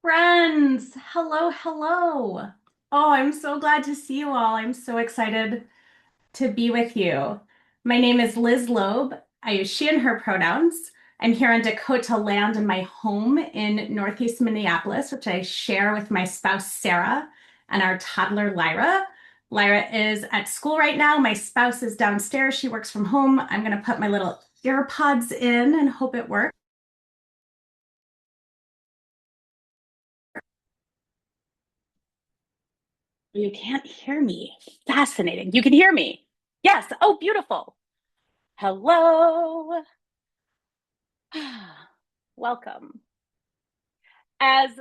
Friends, hello, hello. Oh, I'm so glad to see you all. I'm so excited to be with you. My name is Liz Loeb. I use she and her pronouns. I'm here on Dakota land in my home in Northeast Minneapolis, which I share with my spouse, Sarah, and our toddler, Lyra. Lyra is at school right now. My spouse is downstairs. She works from home. I'm going to put my little earpods in and hope it works. You can't hear me. Fascinating. You can hear me. Yes. Oh, beautiful. Hello. Welcome. As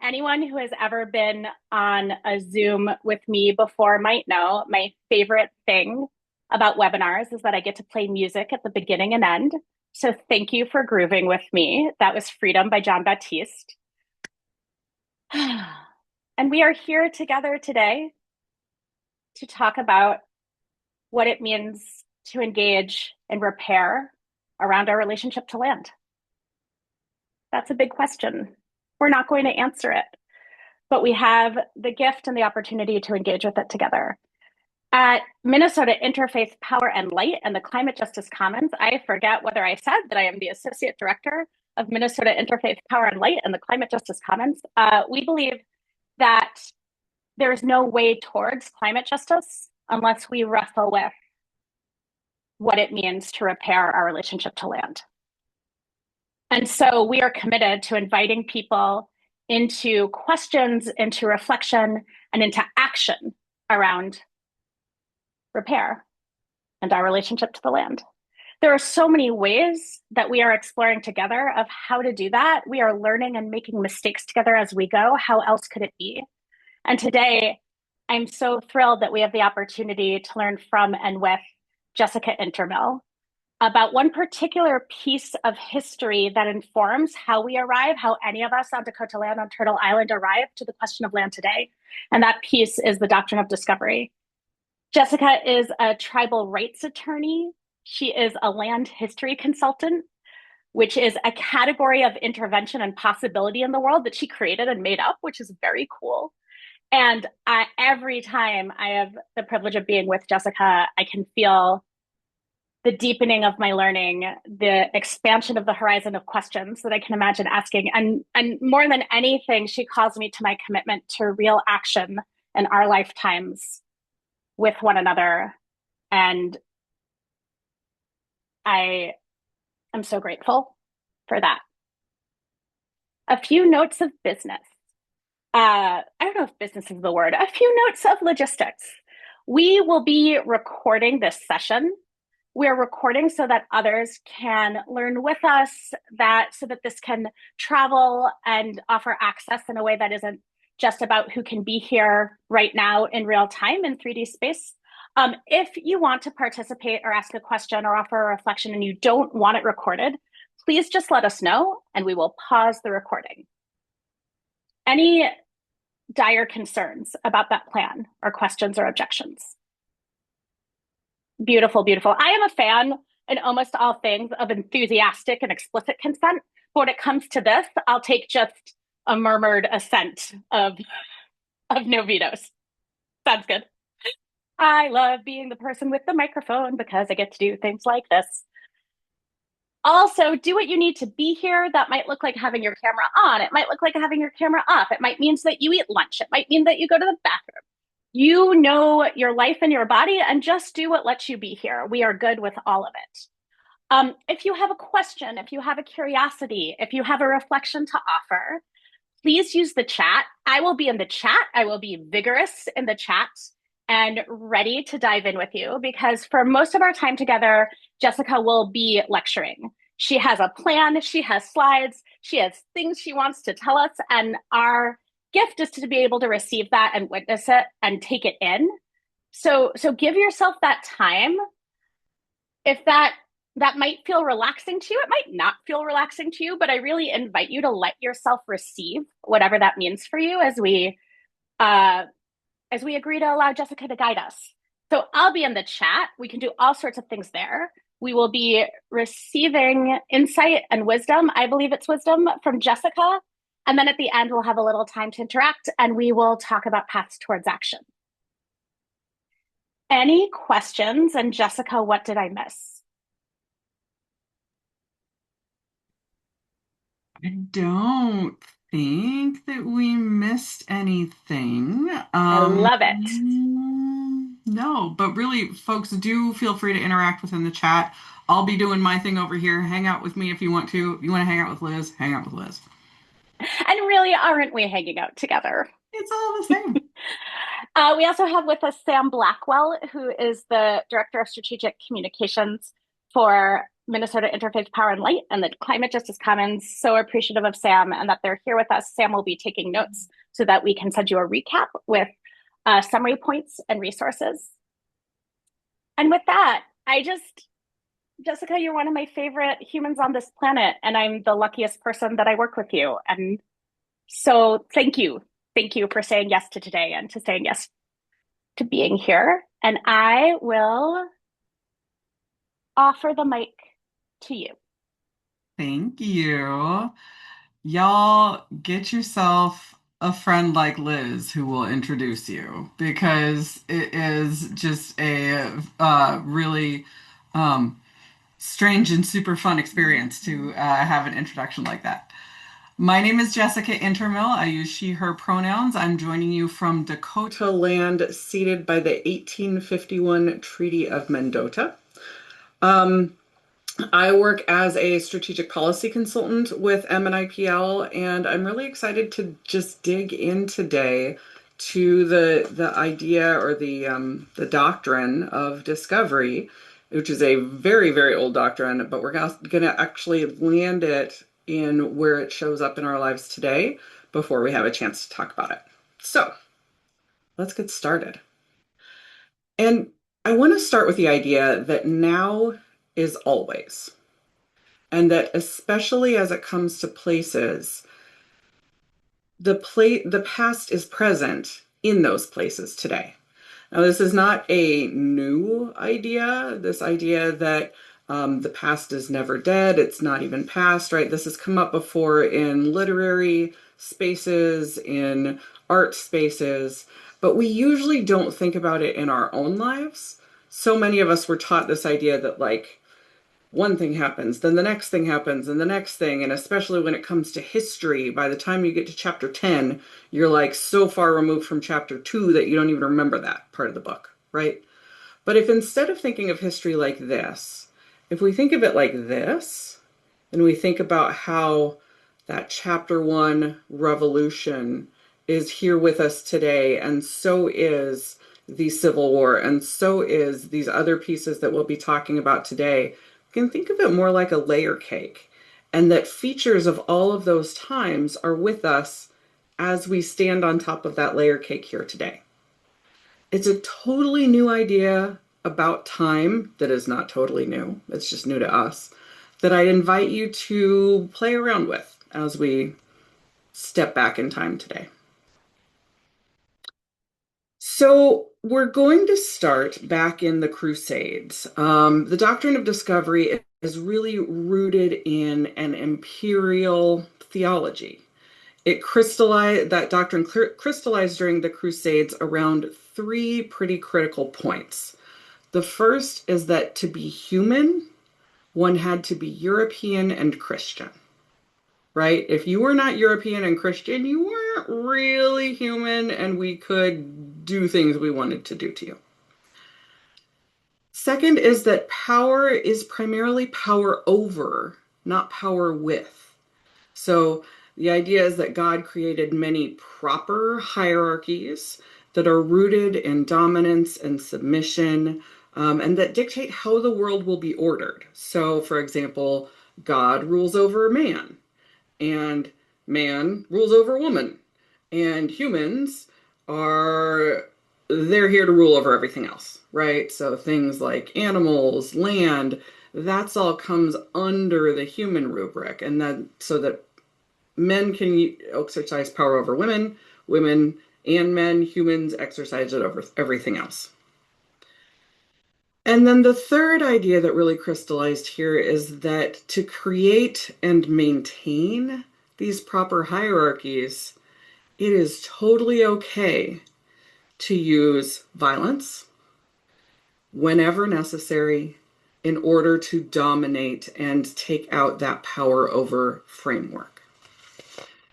anyone who has ever been on a Zoom with me before might know, my favorite thing about webinars is that I get to play music at the beginning and end. So thank you for grooving with me. That was Freedom by John Baptiste. And we are here together today to talk about what it means to engage and repair around our relationship to land. That's a big question. We're not going to answer it, but we have the gift and the opportunity to engage with it together. At Minnesota Interfaith Power and Light and the Climate Justice Commons, I forget whether I said that I am the Associate Director of Minnesota Interfaith Power and Light and the Climate Justice Commons. We believe that there is no way towards climate justice unless we wrestle with what it means to repair our relationship to land. And so we are committed to inviting people into questions, into reflection, and into action around repair and our relationship to the land. There are so many ways that we are exploring together of how to do that. We are learning and making mistakes together as we go. How else could it be? And today, I'm so thrilled that we have the opportunity to learn from and with Jessica Intermill about one particular piece of history that informs how we arrive, how any of us on Dakota land on Turtle Island arrive to the question of land today. And that piece is the Doctrine of Discovery. Jessica is a tribal rights attorney. She is a land history consultant, which is a category of intervention and possibility in the world that she created and made up, which is very cool. And every time I have the privilege of being with Jessica, I can feel the deepening of my learning, the expansion of the horizon of questions that I can imagine asking. And more than anything, she calls me to my commitment to real action in our lifetimes with one another. And I am so grateful for that. A few notes of business. I don't know if business is the word, a few notes of logistics. We will be recording this session. We're recording so that others can learn with us, so that this can travel and offer access in a way that isn't just about who can be here right now in real time in 3D space. If you want to participate or ask a question or offer a reflection and you don't want it recorded, please just let us know and we will pause the recording. Any dire concerns about that plan or questions or objections? Beautiful, beautiful. I am a fan in almost all things of enthusiastic and explicit consent. But when it comes to this, I'll take just a murmured assent of no vetoes. Sounds good. I love being the person with the microphone because I get to do things like this. Also, do what you need to be here. That might look like having your camera on. It might look like having your camera off. It might mean that you eat lunch. It might mean that you go to the bathroom. You know your life and your body, and just do what lets you be here. We are good with all of it. If you have a question, if you have a curiosity, if you have a reflection to offer, please use the chat. I will be in the chat. I will be vigorous in the chat and ready to dive in with you because for most of our time together, Jessica will be lecturing. She has a plan, she has slides, she has things she wants to tell us, and our gift is to be able to receive that and witness it and take it in. So give yourself that time. If that might feel relaxing to you, it might not feel relaxing to you, but I really invite you to let yourself receive whatever that means for you as we agree to allow Jessica to guide us. So I'll be in the chat. We can do all sorts of things there. We will be receiving insight and wisdom. I believe it's wisdom from Jessica. And then at the end, we'll have a little time to interact and we will talk about paths towards action. Any questions? And Jessica, what did I miss? I don't think that we missed anything. I love it. No, but really, folks, do feel free to interact within the chat. I'll be doing my thing over here. Hang out with me if you want to. If you want to hang out with Liz, hang out with Liz. And really, aren't we hanging out together? It's all the same. We also have with us Sam Blackwell, who is the Director of Strategic Communications for Minnesota Interfaith Power and Light and the Climate Justice Commons. So appreciative of Sam and that they're here with us. Sam will be taking notes so that we can send you a recap with summary points and resources. And with that, Jessica, you're one of my favorite humans on this planet, and I'm the luckiest person that I work with you. And so thank you. Thank you for saying yes to today and to saying yes to being here. And I will offer the mic to you. Thank you. Y'all get yourself a friend like Liz who will introduce you because it is just a really strange and super fun experience to have an introduction like that. My name is Jessica Intermill. I use she, her pronouns. I'm joining you from Dakota land ceded by the 1851 Treaty of Mendota. I work as a strategic policy consultant with MNIPL, and I'm really excited to just dig in today to the idea or the doctrine of discovery, which is a very, very old doctrine, but we're going to actually land it in where it shows up in our lives today before we have a chance to talk about it. So let's get started. And I want to start with the idea that now is always. And that especially as it comes to places, the past is present in those places today. Now, this is not a new idea, this idea that the past is never dead, it's not even past, right? This has come up before in literary spaces, in art spaces, but we usually don't think about it in our own lives. So many of us were taught this idea that, like, one thing happens, then the next thing happens, and the next thing. And especially when it comes to history, by the time you get to chapter 10, you're like so far removed from chapter 2 that you don't even remember that part of the book, right? But if instead of thinking of history like this, if we think of it like this, and we think about how that chapter 1 revolution is here with us today, and so is the Civil War, and so is these other pieces that we'll be talking about today, can think of it more like a layer cake, and that features of all of those times are with us as we stand on top of that layer cake here today. It's a totally new idea about time that is not totally new, it's just new to us, that I invite you to play around with as we step back in time today. So we're going to start back in the Crusades. The Doctrine of Discovery is really rooted in an imperial theology. That doctrine crystallized during the Crusades around three pretty critical points. The first is that to be human, one had to be European and Christian. Right? If you were not European and Christian, you weren't really human, and we could do things we wanted to do to you. Second is that power is primarily power over, not power with. So the idea is that God created many proper hierarchies that are rooted in dominance and submission, and that dictate how the world will be ordered. So, for example, God rules over man, and man rules over woman, and humans they're here to rule over everything else, right? So things like animals, land, that's all comes under the human rubric, and then so that men can exercise power over women, women and men, humans exercise it over everything else. And then the third idea that really crystallized here is that to create and maintain these proper hierarchies, it is totally okay to use violence whenever necessary in order to dominate and take out that power over framework.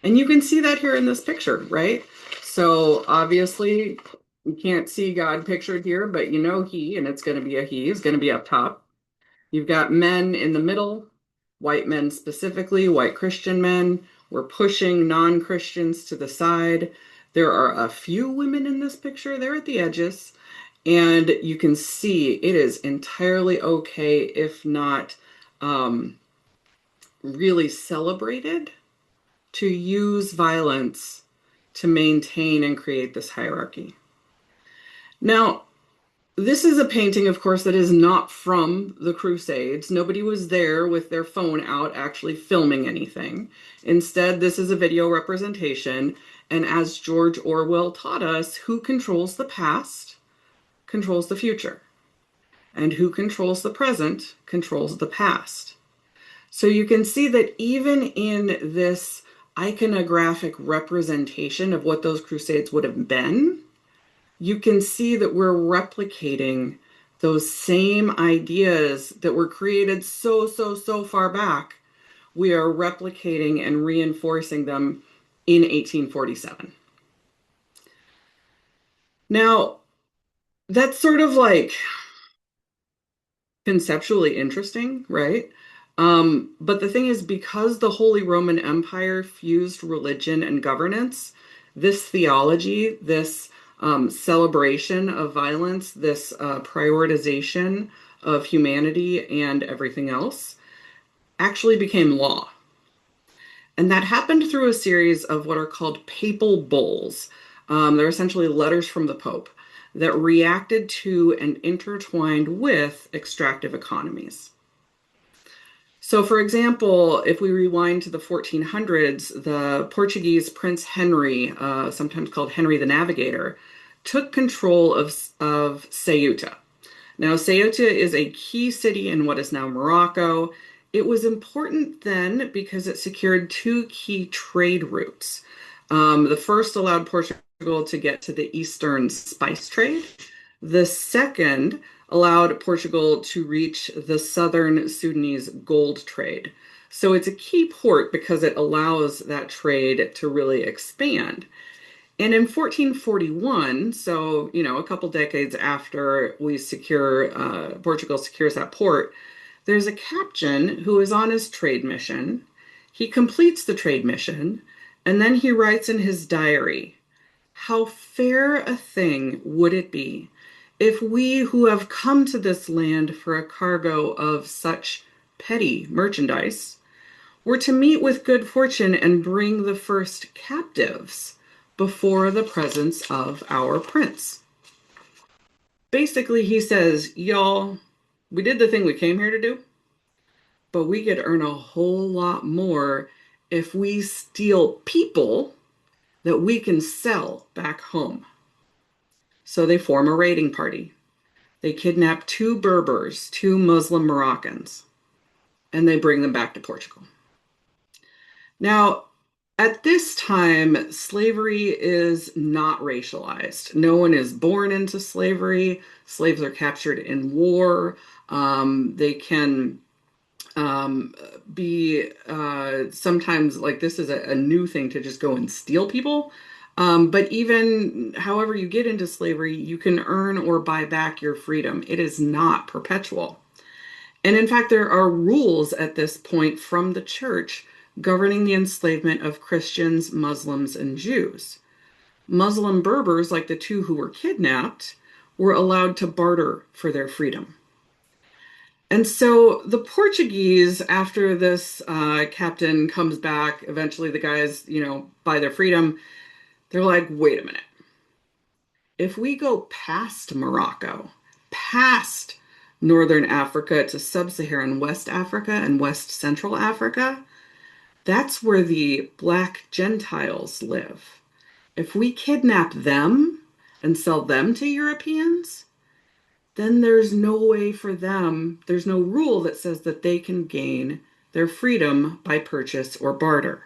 And you can see that here in this picture, right? So obviously, you can't see God pictured here, but you know he, and it's going to be a he, is going to be up top. You've got men in the middle, white men specifically, white Christian men. We're pushing non-Christians to the side. There are a few women in this picture. They're at the edges. And you can see it is entirely okay, if not really celebrated, to use violence to maintain and create this hierarchy. Now, this is a painting, of course, that is not from the Crusades. Nobody was there with their phone out actually filming anything. Instead, this is a video representation. And as George Orwell taught us, who controls the past controls the future. And who controls the present controls the past. So you can see that even in this iconographic representation of what those crusades would have been, you can see that we're replicating those same ideas that were created so far back. We are replicating and reinforcing them in 1847. Now, that's sort of like conceptually interesting, right? But the thing is, because the Holy Roman Empire fused religion and governance, this theology, this celebration of violence, this prioritization of humanity and everything else actually became law. And that happened through a series of what are called papal bulls. They're essentially letters from the Pope that reacted to and intertwined with extractive economies. So, for example, if we rewind to the 1400s, the Portuguese Prince Henry, sometimes called Henry the Navigator, took control of Ceuta. Now, Ceuta is a key city in what is now Morocco. It was important then because it secured two key trade routes. The first allowed Portugal to get to the eastern spice trade. The second allowed Portugal to reach the southern Sudanese gold trade. So it's a key port because it allows that trade to really expand. And in 1441, so, a couple decades after Portugal secures that port, there's a captain who is on his trade mission. He completes the trade mission, and then he writes in his diary, "How fair a thing would it be if we who have come to this land for a cargo of such petty merchandise were to meet with good fortune and bring the first captives before the presence of our prince." Basically, he says, y'all, we did the thing we came here to do, but we could earn a whole lot more if we steal people that we can sell back home. So they form a raiding party. They kidnap two Berbers, two Muslim Moroccans, and they bring them back to Portugal. Now, at this time, slavery is not racialized. No one is born into slavery. Slaves are captured in war. They can be sometimes, like, this is a new thing to just go and steal people. But even however you get into slavery, you can earn or buy back your freedom. It is not perpetual. And in fact, there are rules at this point from the church governing the enslavement of Christians, Muslims, and Jews. Muslim Berbers, like the two who were kidnapped, were allowed to barter for their freedom. And so the Portuguese, after this captain comes back, eventually the guys, buy their freedom, they're like, wait a minute. If we go past Morocco, past Northern Africa to Sub-Saharan West Africa and West Central Africa, that's where the Black Gentiles live. If we kidnap them and sell them to Europeans, then there's no way for them, there's no rule that says that they can gain their freedom by purchase or barter.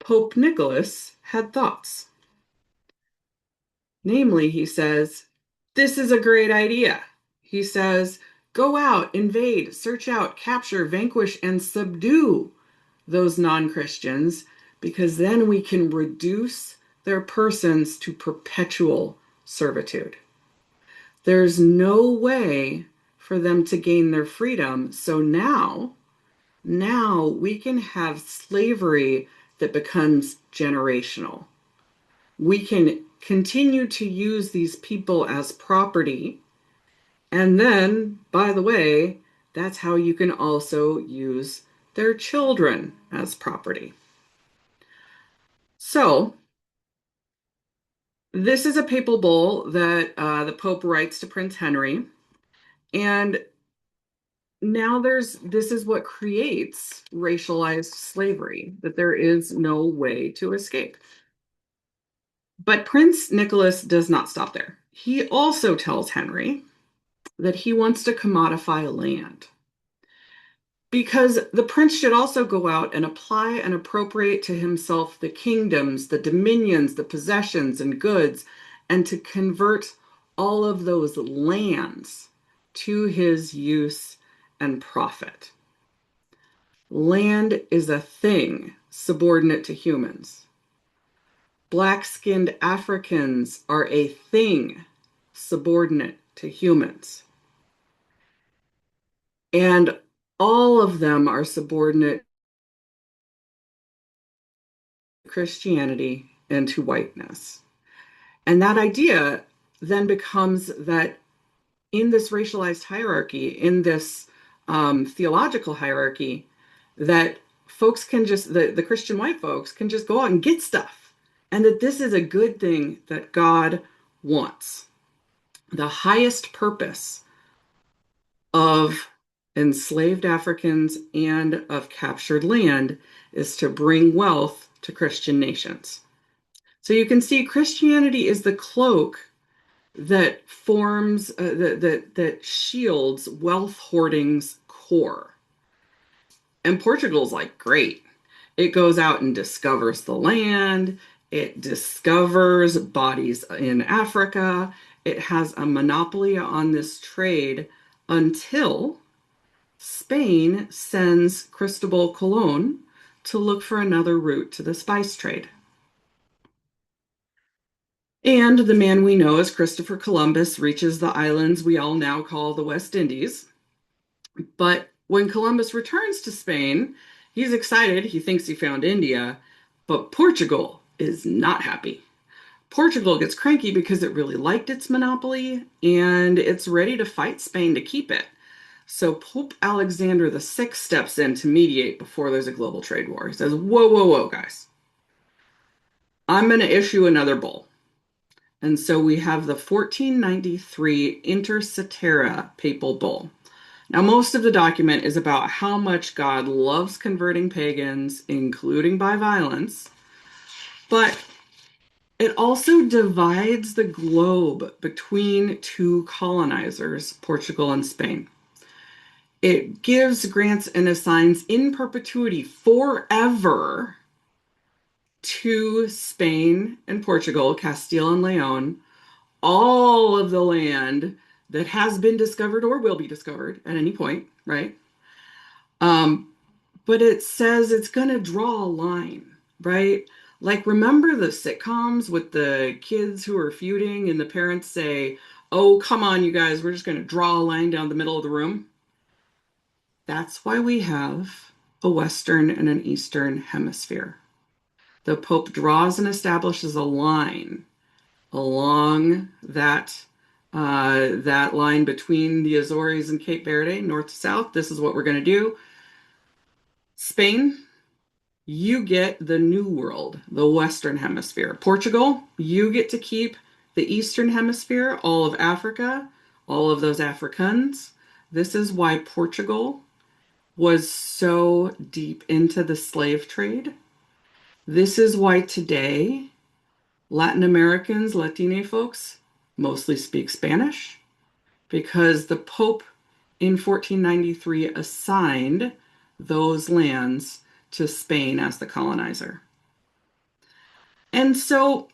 Pope Nicholas had thoughts. Namely, he says, this is a great idea. He says, go out, invade, search out, capture, vanquish, and subdue those non Christians, because then we can reduce their persons to perpetual servitude. There's no way for them to gain their freedom. So now we can have slavery that becomes generational. We can continue to use these people as property. And then, by the way, that's how you can also use their children as property. So, this is a papal bull that the Pope writes to Prince Henry. And now this is what creates racialized slavery, that there is no way to escape. But Prince Nicholas does not stop there. He also tells Henry that he wants to commodify land because the prince should also go out and apply and appropriate to himself the kingdoms, the dominions, the possessions, and goods, and to convert all of those lands to his use and profit. Land is a thing subordinate to humans. Black-skinned Africans are a thing subordinate to humans. And all of them are subordinate to Christianity and to whiteness. And that idea then becomes that in this racialized hierarchy, in this theological hierarchy, that folks can just, the Christian white folks can just go out and get stuff. And that this is a good thing that God wants. The highest purpose of enslaved Africans and of captured land is to bring wealth to Christian nations. So you can see Christianity is the cloak that forms, that shields wealth hoarding's core. And Portugal's like, great. It goes out and discovers the land. It discovers bodies in Africa. It has a monopoly on this trade until Spain sends Cristobal Colon to look for another route to the spice trade. And the man we know as Christopher Columbus reaches the islands we all now call the West Indies. But when Columbus returns to Spain, he's excited. He thinks he found India, but Portugal is not happy. Portugal gets cranky because it really liked its monopoly and it's ready to fight Spain to keep it. So Pope Alexander VI steps in to mediate before there's a global trade war. He says, whoa, whoa, whoa, guys. I'm going to issue another bull. And so we have the 1493 Inter Cetera papal bull. Now, most of the document is about how much God loves converting pagans, including by violence, but it also divides the globe between two colonizers, Portugal and Spain. It gives, grants, and assigns in perpetuity forever to Spain and Portugal, Castile and Leon, all of the land that has been discovered or will be discovered at any point, right? But it says it's going to draw a line, right? Like, remember the sitcoms with the kids who are feuding and the parents say, oh, come on, you guys, we're just going to draw a line down the middle of the room? That's why we have a Western and an Eastern hemisphere. The Pope draws and establishes a line along that line between the Azores and Cape Verde, north to south. This is what we're going to do. Spain, you get the New World, the Western Hemisphere. Portugal, you get to keep the Eastern Hemisphere, all of Africa, all of those Africans. This is why Portugal was so deep into the slave trade. This is why today Latin Americans, Latine folks, mostly speak Spanish, because the Pope in 1493 assigned those lands to Spain as the colonizer. And so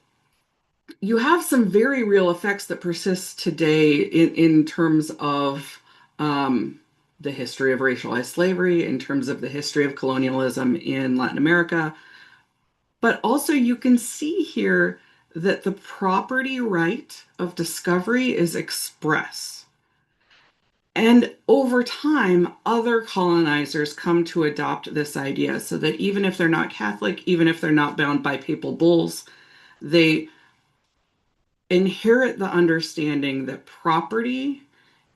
you have some very real effects that persist today in terms of um, the history of racialized slavery, in terms of the history of colonialism in Latin America. But also, you can see here that the property right of discovery is express. And over time, other colonizers come to adopt this idea so that even if they're not Catholic, even if they're not bound by papal bulls, they inherit the understanding that property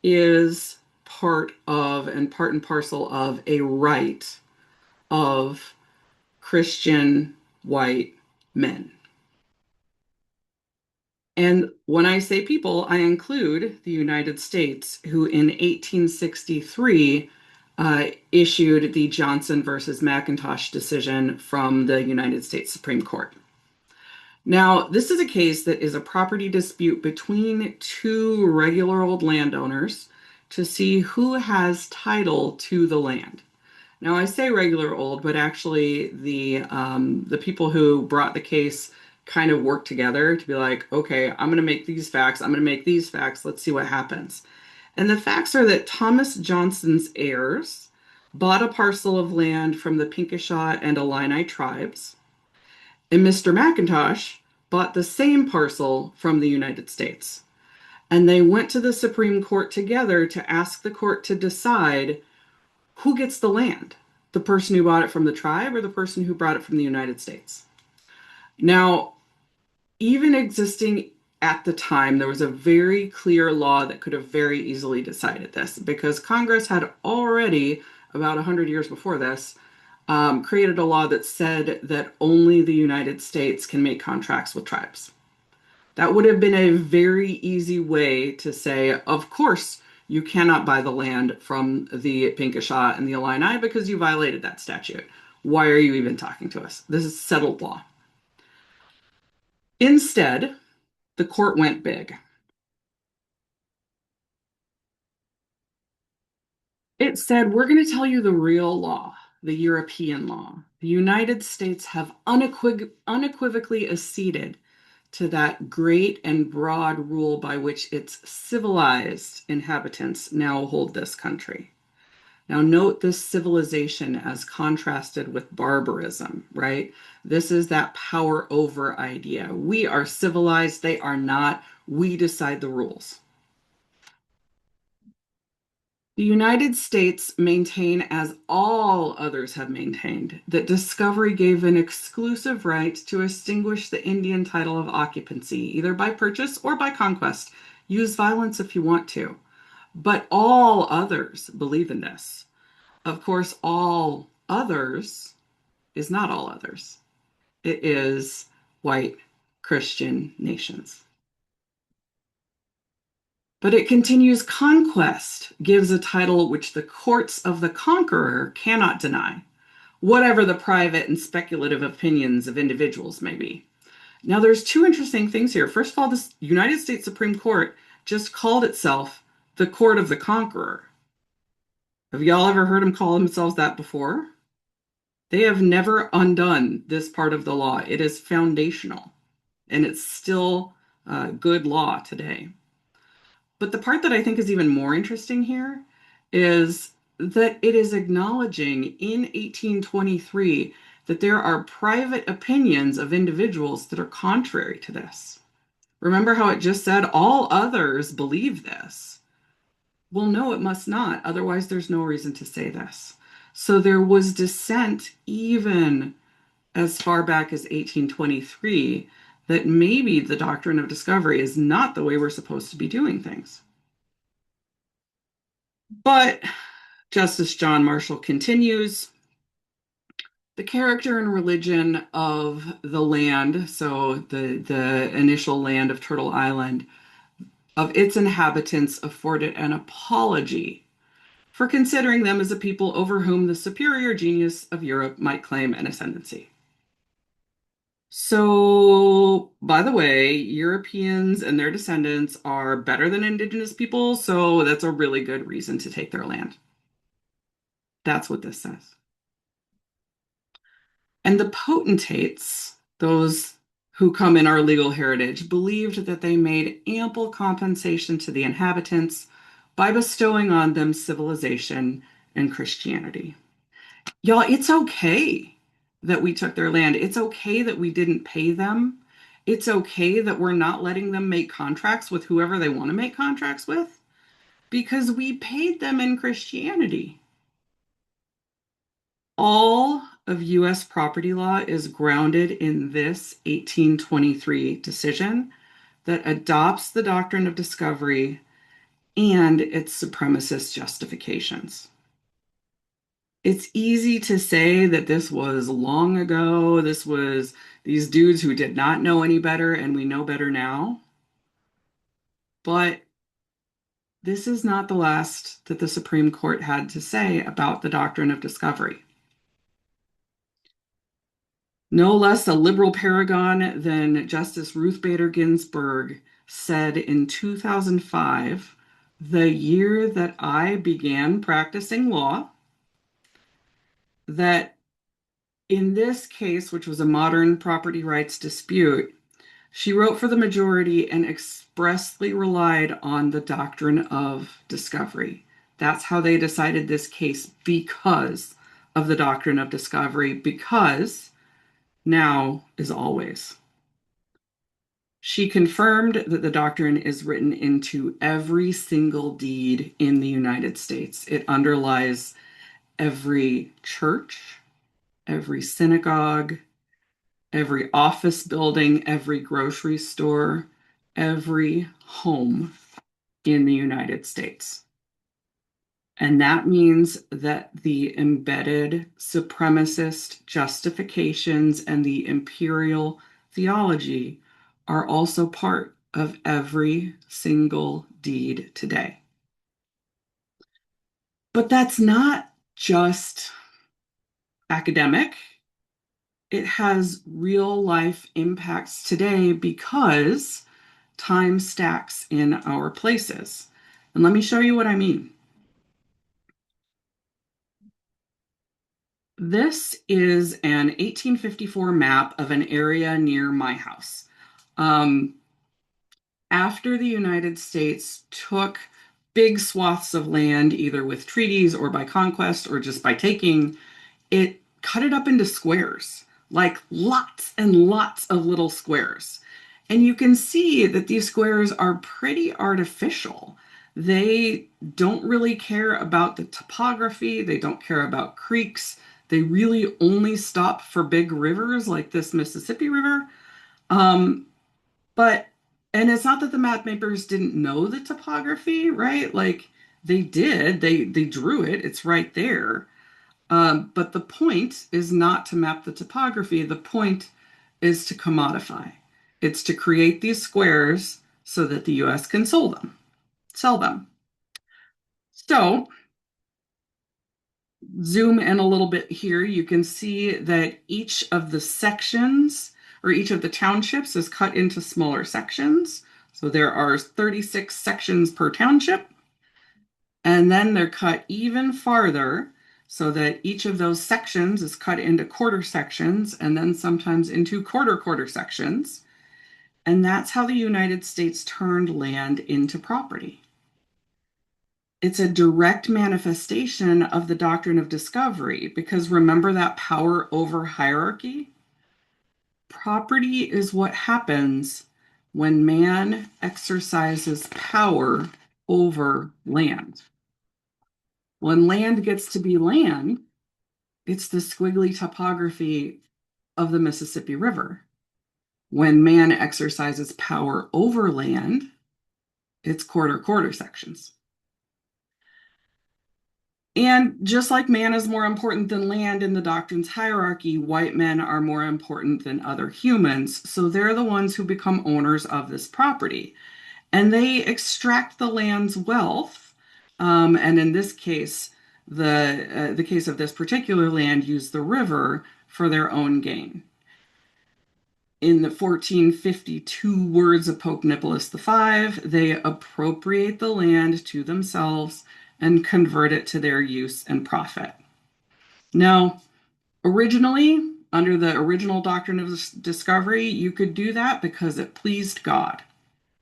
is part of and part and parcel of a right of Christian white men. And when I say people, I include the United States, who in 1863 issued the Johnson versus McIntosh decision from the United States Supreme Court. Now, this is a case that is a property dispute between two regular old landowners to see who has title to the land. Now, I say regular old, but actually the people who brought the case kind of worked together to be like, okay, I'm going to make these facts. I'm going to make these facts. Let's see what happens. And the facts are that Thomas Johnson's heirs bought a parcel of land from the Pinkeshaw and Illini tribes, and Mr. McIntosh bought the same parcel from the United States. And they went to the Supreme Court together to ask the court to decide who gets the land, the person who bought it from the tribe or the person who brought it from the United States. Now, even existing at the time, there was a very clear law that could have very easily decided this because Congress had already, about 100 years before this, created a law that said that only the United States can make contracts with tribes. That would have been a very easy way to say, of course, you cannot buy the land from the Pinkeshaw and the Illini because you violated that statute. Why are you even talking to us? This is settled law. Instead, the court went big. It said, we're going to tell you the real law, the European law. The United States have unequivocally acceded to that great and broad rule by which its civilized inhabitants now hold this country. Now, note this civilization as contrasted with barbarism, right? This is that power over idea. We are civilized, they are not. We decide the rules. The United States maintain, as all others have maintained, that discovery gave an exclusive right to extinguish the Indian title of occupancy, either by purchase or by conquest. Use violence if you want to. But all others believe in this. Of course, all others is not all others. It is white Christian nations. But it continues conquest gives a title which the courts of the conqueror cannot deny, whatever the private and speculative opinions of individuals may be. Now, there's two interesting things here. First of all, the United States Supreme Court just called itself the court of the conqueror. Have y'all ever heard them call themselves that before? They have never undone this part of the law. It is foundational, and it's still good law today. But the part that I think is even more interesting here is that it is acknowledging in 1823 that there are private opinions of individuals that are contrary to this. Remember how it just said all others believe this? Well, no, it must not. Otherwise, there's no reason to say this. So there was dissent even as far back as 1823 that maybe the doctrine of discovery is not the way we're supposed to be doing things. But Justice John Marshall continues, the character and religion of the land, so the initial land of Turtle Island, of its inhabitants afforded an apology for considering them as a people over whom the superior genius of Europe might claim an ascendancy. So, by the way, Europeans and their descendants are better than indigenous people, so that's a really good reason to take their land. That's what this says. And the potentates, those who come in our legal heritage believed that they made ample compensation to the inhabitants by bestowing on them civilization and Christianity. Y'all, it's okay that we took their land. It's okay that we didn't pay them. It's okay that we're not letting them make contracts with whoever they want to make contracts with because we paid them in Christianity. All of U.S. property law is grounded in this 1823 decision that adopts the doctrine of discovery and its supremacist justifications. It's easy to say that this was long ago. This was these dudes who did not know any better, and we know better now. But this is not the last that the Supreme Court had to say about the doctrine of discovery. No less a liberal paragon than Justice Ruth Bader Ginsburg said in 2005, the year that I began practicing law, that in this case, which was a modern property rights dispute, she wrote for the majority and expressly relied on the doctrine of discovery. That's how they decided this case because of the doctrine of discovery, because now is always. She confirmed that the doctrine is written into every single deed in the United States. It underlies every church, every synagogue, every office building, every grocery store, every home in the United States. And that means that the embedded supremacist justifications and the imperial theology are also part of every single deed today. But that's not just academic. It has real life impacts today because time stacks in our places. And let me show you what I mean. This is an 1854 map of an area near my house. After the United States took big swaths of land, either with treaties or by conquest or just by taking, it cut it up into squares, like lots and lots of little squares. And you can see that these squares are pretty artificial. They don't really care about the topography, they don't care about creeks. They really only stop for big rivers like this Mississippi River. Um, but, and it's not that the map makers didn't know the topography, right? Like they did, they drew it, it's right there. But the point is not to map the topography. The point is to commodify. It's to create these squares so that the US can sell them. So zoom in a little bit here. You can see that each of the sections or each of the townships is cut into smaller sections. So there are 36 sections per township. And then they're cut even farther so that each of those sections is cut into quarter sections and then sometimes into quarter sections. And that's how the United States turned land into property. It's a direct manifestation of the doctrine of discovery because remember that power over hierarchy? Property is what happens when man exercises power over land. When land gets to be land, it's the squiggly topography of the Mississippi River. When man exercises power over land, it's quarter sections. And just like man is more important than land in the doctrine's hierarchy, white men are more important than other humans. So they're the ones who become owners of this property. And they extract the land's wealth. And in this case, the case of this particular land used the river for their own gain. In the 1452 words of Pope Nicholas V, they appropriate the land to themselves and convert it to their use and profit. Now, originally, under the original Doctrine of Discovery, you could do that because it pleased God.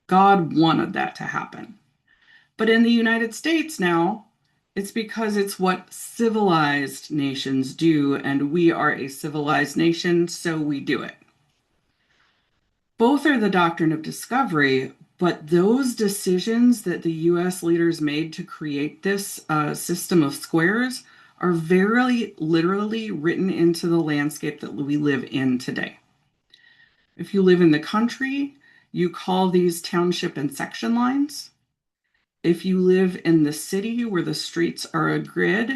God wanted that to happen. But in the United States now, it's because it's what civilized nations do, and we are a civilized nation, so we do it. Both are the doctrine of discovery, but those decisions that the US leaders made to create this system of squares are very literally written into the landscape that we live in today. If you live in the country, you call these township and section lines. If you live in the city where the streets are a grid,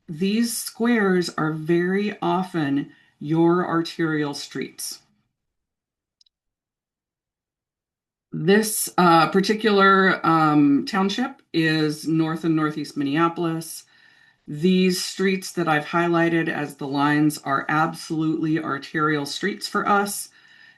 these squares are very often your arterial streets. This particular township is north and northeast Minneapolis. These streets that I've highlighted as the lines are absolutely arterial streets for us.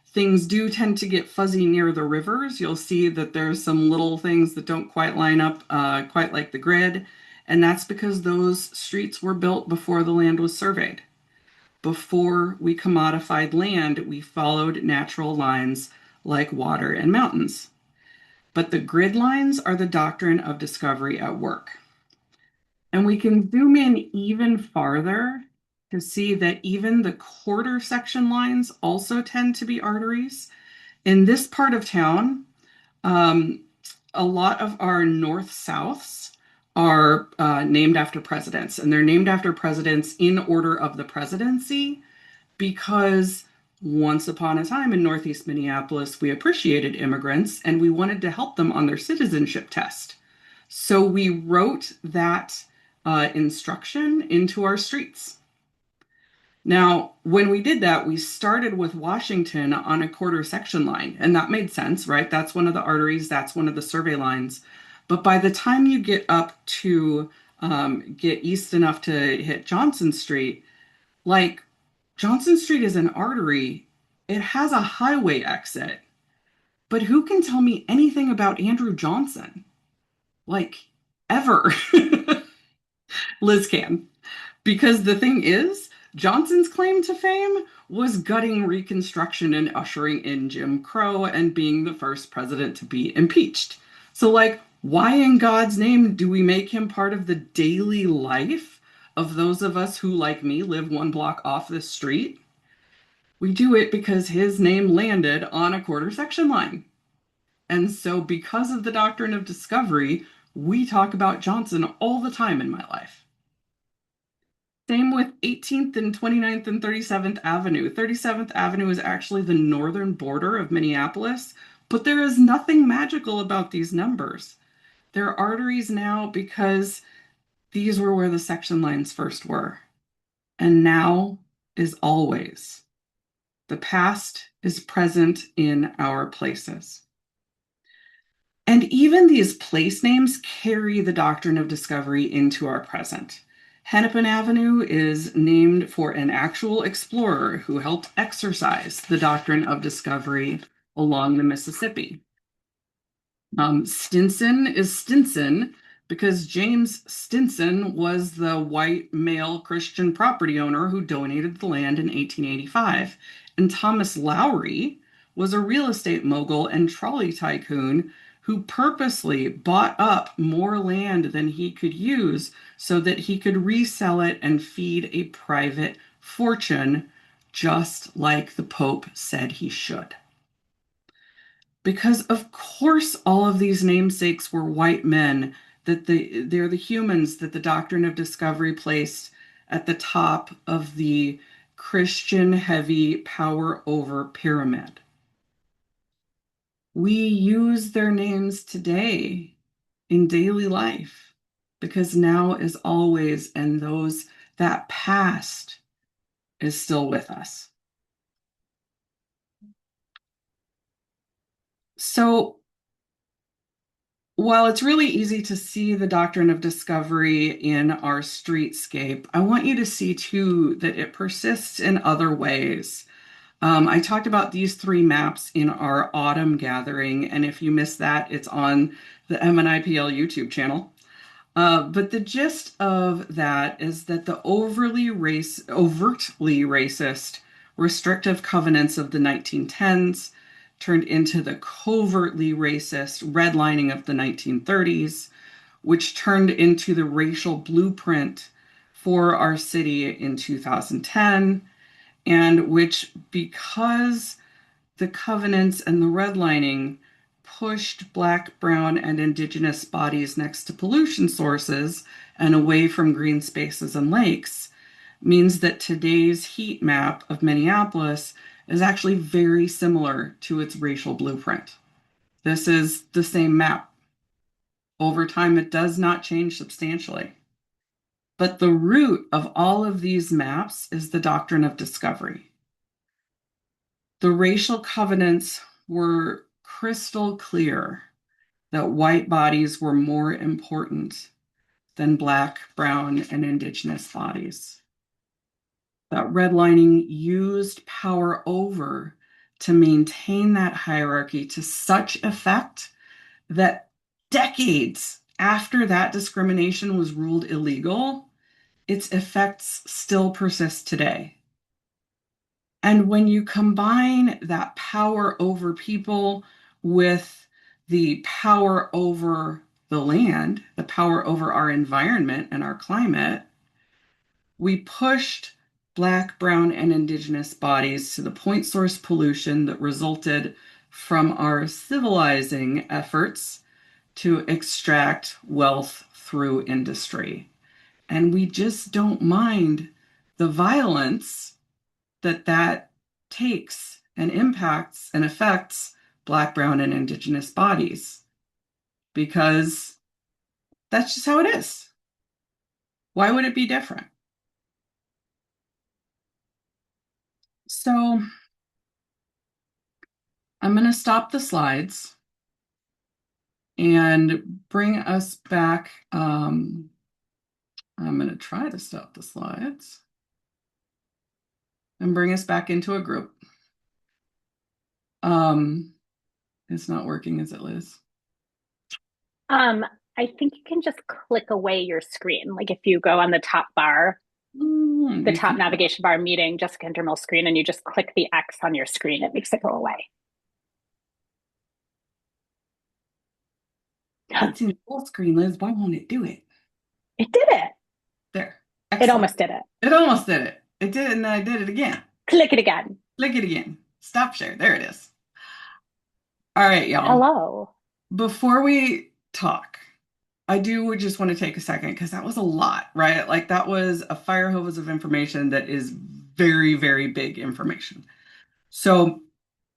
Things do tend to get fuzzy near the rivers. You'll see that there's some little things that don't quite line up quite like the grid, and that's because those streets were built before the land was surveyed. Before we commodified land, we followed natural lines like water and mountains. But the grid lines are the doctrine of discovery at work. And we can zoom in even farther to see that even the quarter section lines also tend to be arteries. In this part of town, a lot of our north-souths are named after presidents, and they're named after presidents in order of the presidency because once upon a time in Northeast Minneapolis, we appreciated immigrants and we wanted to help them on their citizenship test. So we wrote that instruction into our streets. Now, when we did that, we started with Washington on a quarter section line, and that made sense, right? That's one of the arteries, that's one of the survey lines. But by the time you get up to get east enough to hit Johnson Street, like Johnson Street is an artery, it has a highway exit. But who can tell me anything about Andrew Johnson? Like, ever. Liz can. Because the thing is, Johnson's claim to fame was gutting Reconstruction and ushering in Jim Crow and being the first president to be impeached. So, like, why in God's name do we make him part of the daily life of those of us who, like me, live one block off this street? We do it because his name landed on a quarter section line. And so, because of the doctrine of discovery, we talk about Johnson all the time in my life. Same with 18th and 29th and 37th Avenue. 37th Avenue is actually the northern border of Minneapolis, but there is nothing magical about these numbers. They're arteries now because these were where the section lines first were. And now is always. The past is present in our places. And even these place names carry the doctrine of discovery into our present. Hennepin Avenue is named for an actual explorer who helped exercise the doctrine of discovery along the Mississippi. Stinson is Stinson because James Stinson was the white male Christian property owner who donated the land in 1885. And Thomas Lowry was a real estate mogul and trolley tycoon who purposely bought up more land than he could use so that he could resell it and feed a private fortune, just like the Pope said he should. Because of course all of these namesakes were white men, that they're the humans that the doctrine of discovery placed at the top of the Christian heavy power over pyramid. We use their names today in daily life because now is always, and that past is still with us. So while it's really easy to see the doctrine of discovery in our streetscape, I want you to see too that it persists in other ways. I talked about these three maps in our autumn gathering, and if you missed that, it's on the MNIPL YouTube channel. But the gist of that is that the overtly racist restrictive covenants of the 1910s turned into the covertly racist redlining of the 1930s, which turned into the racial blueprint for our city in 2010, and which, because the covenants and the redlining pushed Black, Brown, and Indigenous bodies next to pollution sources and away from green spaces and lakes, means that today's heat map of Minneapolis is actually very similar to its racial blueprint. This is the same map. Over time, it does not change substantially. But the root of all of these maps is the doctrine of discovery. The racial covenants were crystal clear that white bodies were more important than Black, Brown, and Indigenous bodies. That redlining used power over to maintain that hierarchy to such effect that decades after that discrimination was ruled illegal, its effects still persist today. And when you combine that power over people with the power over the land, the power over our environment and our climate, we pushed Black, Brown, and Indigenous bodies to the point source pollution that resulted from our civilizing efforts to extract wealth through industry. And we just don't mind the violence that takes and impacts and affects Black, Brown, and Indigenous bodies, because that's just how it is. Why would it be different? So I'm going to stop the slides and bring us back. I'm going to try to stop the slides and bring us back into a group. It's not working, is it, Liz? I think you can just click away your screen. Like if you go on the top bar, the top navigation bar, meeting Jessica Intermill screen, and you just click the X on your screen, it makes it go away. It's in full screen, Liz. Why won't it do it? It did it. There. It Excellent. almost did it. It almost did it. It did, and then I did it again. Click it again. Click it again. Stop share. There it is. All right, y'all. Hello. Before we talk, I do just want to take a second because that was a lot, right? Like that was a fire hose of information that is very, very big information. So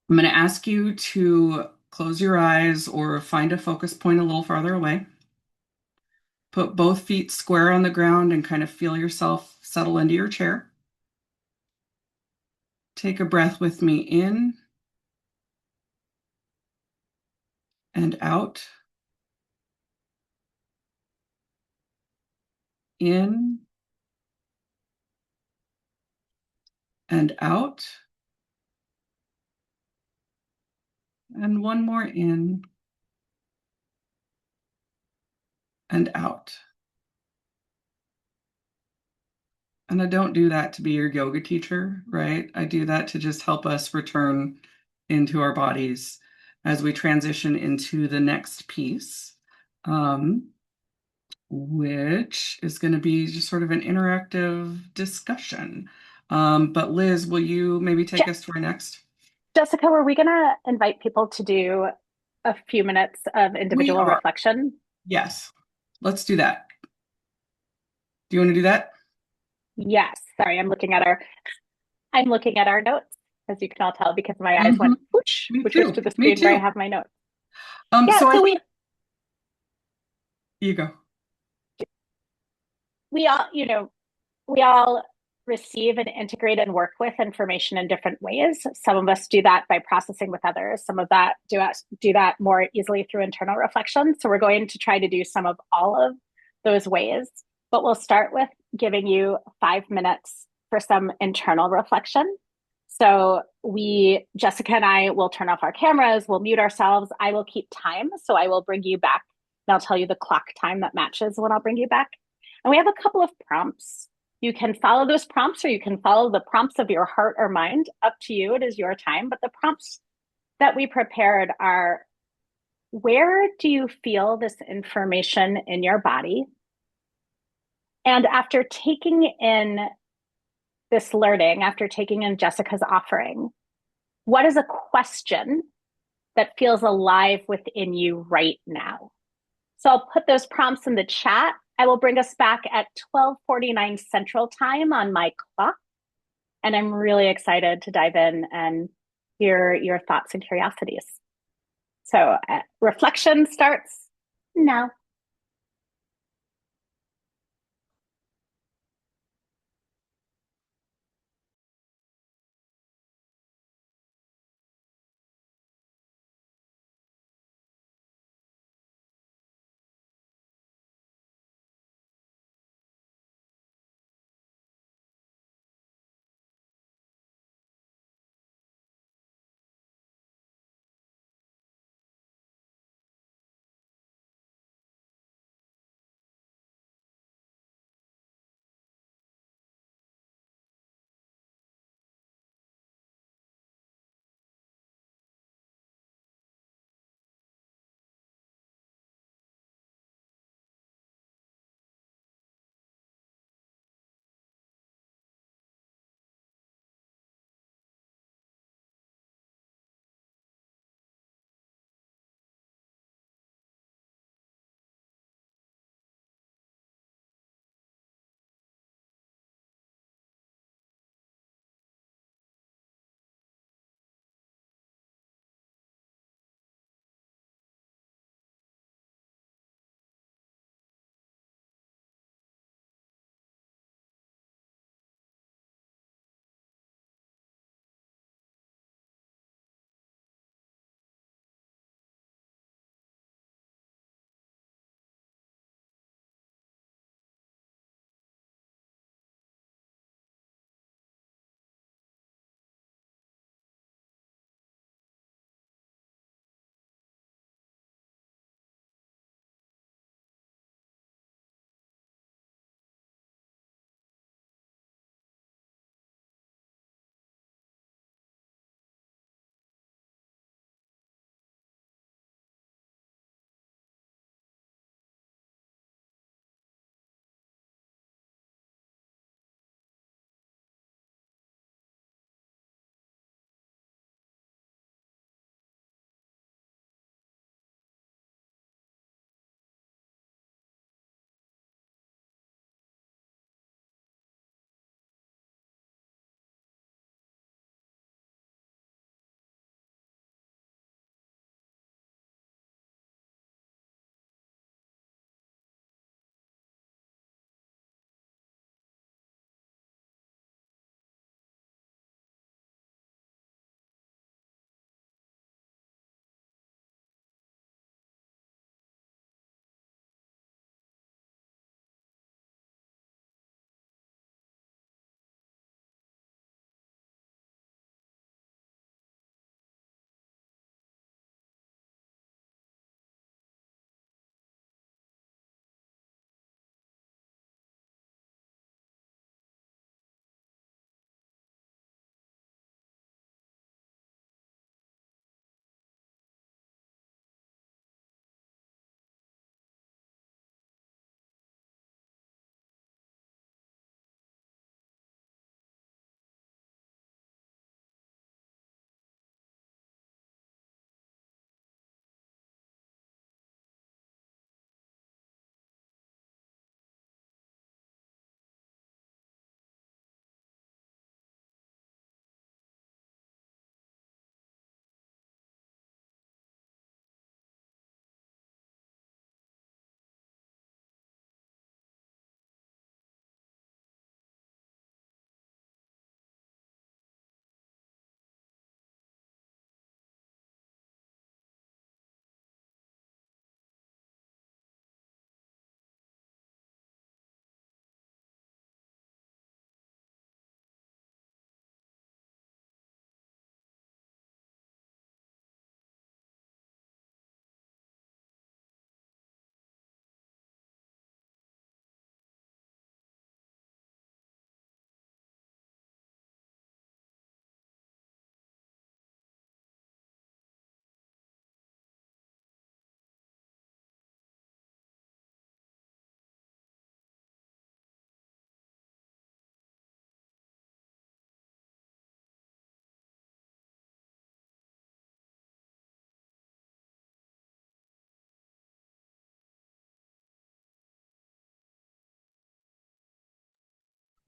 I'm going to ask you to close your eyes or find a focus point a little farther away. Put both feet square on the ground and kind of feel yourself settle into your chair. Take a breath with me in and out. In and out. And one more in and out. And I don't do that to be your yoga teacher, right? I do that to just help us return into our bodies as we transition into the next piece, which is going to be just sort of an interactive discussion. But Liz, will you maybe take us to our next? Jessica, were we going to invite people to do a few minutes of individual reflection? Yes, let's do that. Do you want to do that? Yes. Sorry, I'm looking at our notes, as you can all tell, because my eyes went whoosh to the screen where I have my notes. You go. We all receive and integrate and work with information in different ways. Some of us do that by processing with others. Some of that do that more easily through internal reflection. So we're going to try to do some of all of those ways, but we'll start with giving you 5 minutes for some internal reflection. So Jessica and I will turn off our cameras, we'll mute ourselves. I will keep time. So I will bring you back and I'll tell you the clock time that matches when I'll bring you back. And we have a couple of prompts. You can follow those prompts or you can follow the prompts of your heart or mind. Up to you. It is your time. But the prompts that we prepared are, where do you feel this information in your body? And after taking in this learning, after taking in Jessica's offering, what is a question that feels alive within you right now? So I'll put those prompts in the chat. I will bring us back at 12:49 Central Time on my clock. And I'm really excited to dive in and hear your thoughts and curiosities. So reflection starts now.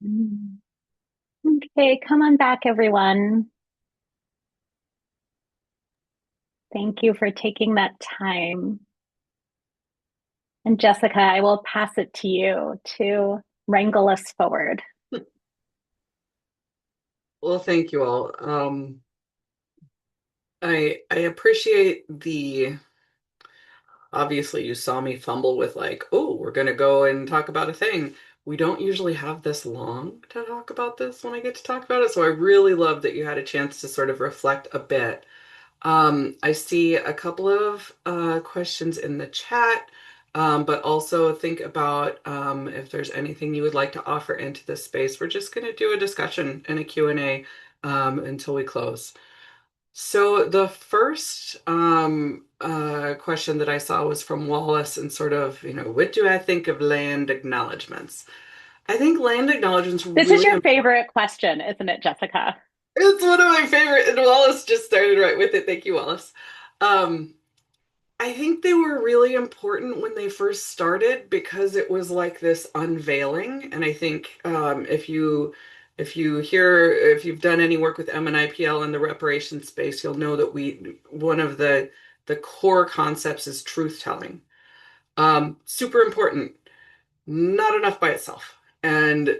Mm. Okay, come on back, everyone. Thank you for taking that time. And Jessica, I will pass it to you to wrangle us forward. Well, thank you all. I appreciate the obviously you saw me fumble with like, oh, we're gonna go and talk about a thing. We don't usually have this long to talk about this when I get to talk about it, so I really love that you had a chance to sort of reflect a bit. I see a couple of questions in the chat, but also think about if there's anything you would like to offer into this space. We're just going to do a discussion and a Q&A until we close. So the first question that I saw was from Wallace and sort of, what do I think of land acknowledgements? I think land acknowledgements This is really your important. favorite question, isn't it, Jessica? It's one of my favorite, and Wallace just started right with it. Thank you, Wallace. Um, I think they were really important when they first started because it was like this unveiling. And I think if you've done any work with MNIPL in the reparation space, you'll know that we one of the core concepts is truth telling. Super important, not enough by itself. And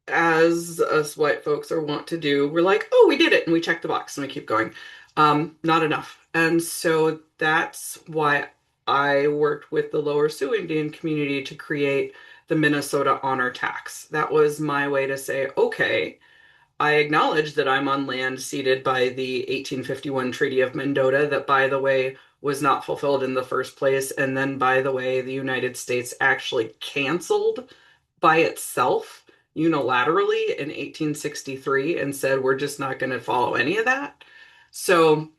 as us white folks are wont to do, we're like, oh, we did it, and we check the box and we keep going. Not enough. And so that's why I worked with the Lower Sioux Indian community to create the Minnesota honor tax. That was my way to say, okay, I acknowledge that I'm on land ceded by the 1851 Treaty of Mendota, that, by the way, was not fulfilled in the first place. And then, by the way, the United States actually canceled by itself unilaterally in 1863 and said, we're just not going to follow any of that. So,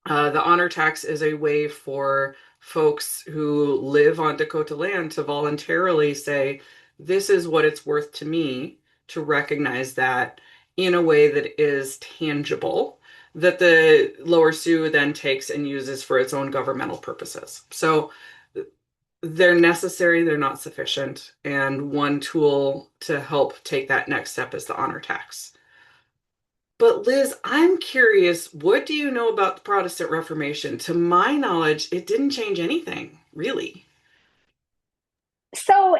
the honor tax is a way for folks who live on Dakota land to voluntarily say, this is what it's worth to me to recognize that in a way that is tangible, that the Lower Sioux then takes and uses for its own governmental purposes. So they're necessary, they're not sufficient. And one tool to help take that next step is the honor tax. But Liz, I'm curious, what do you know about the Protestant Reformation? To my knowledge, it didn't change anything, really. So,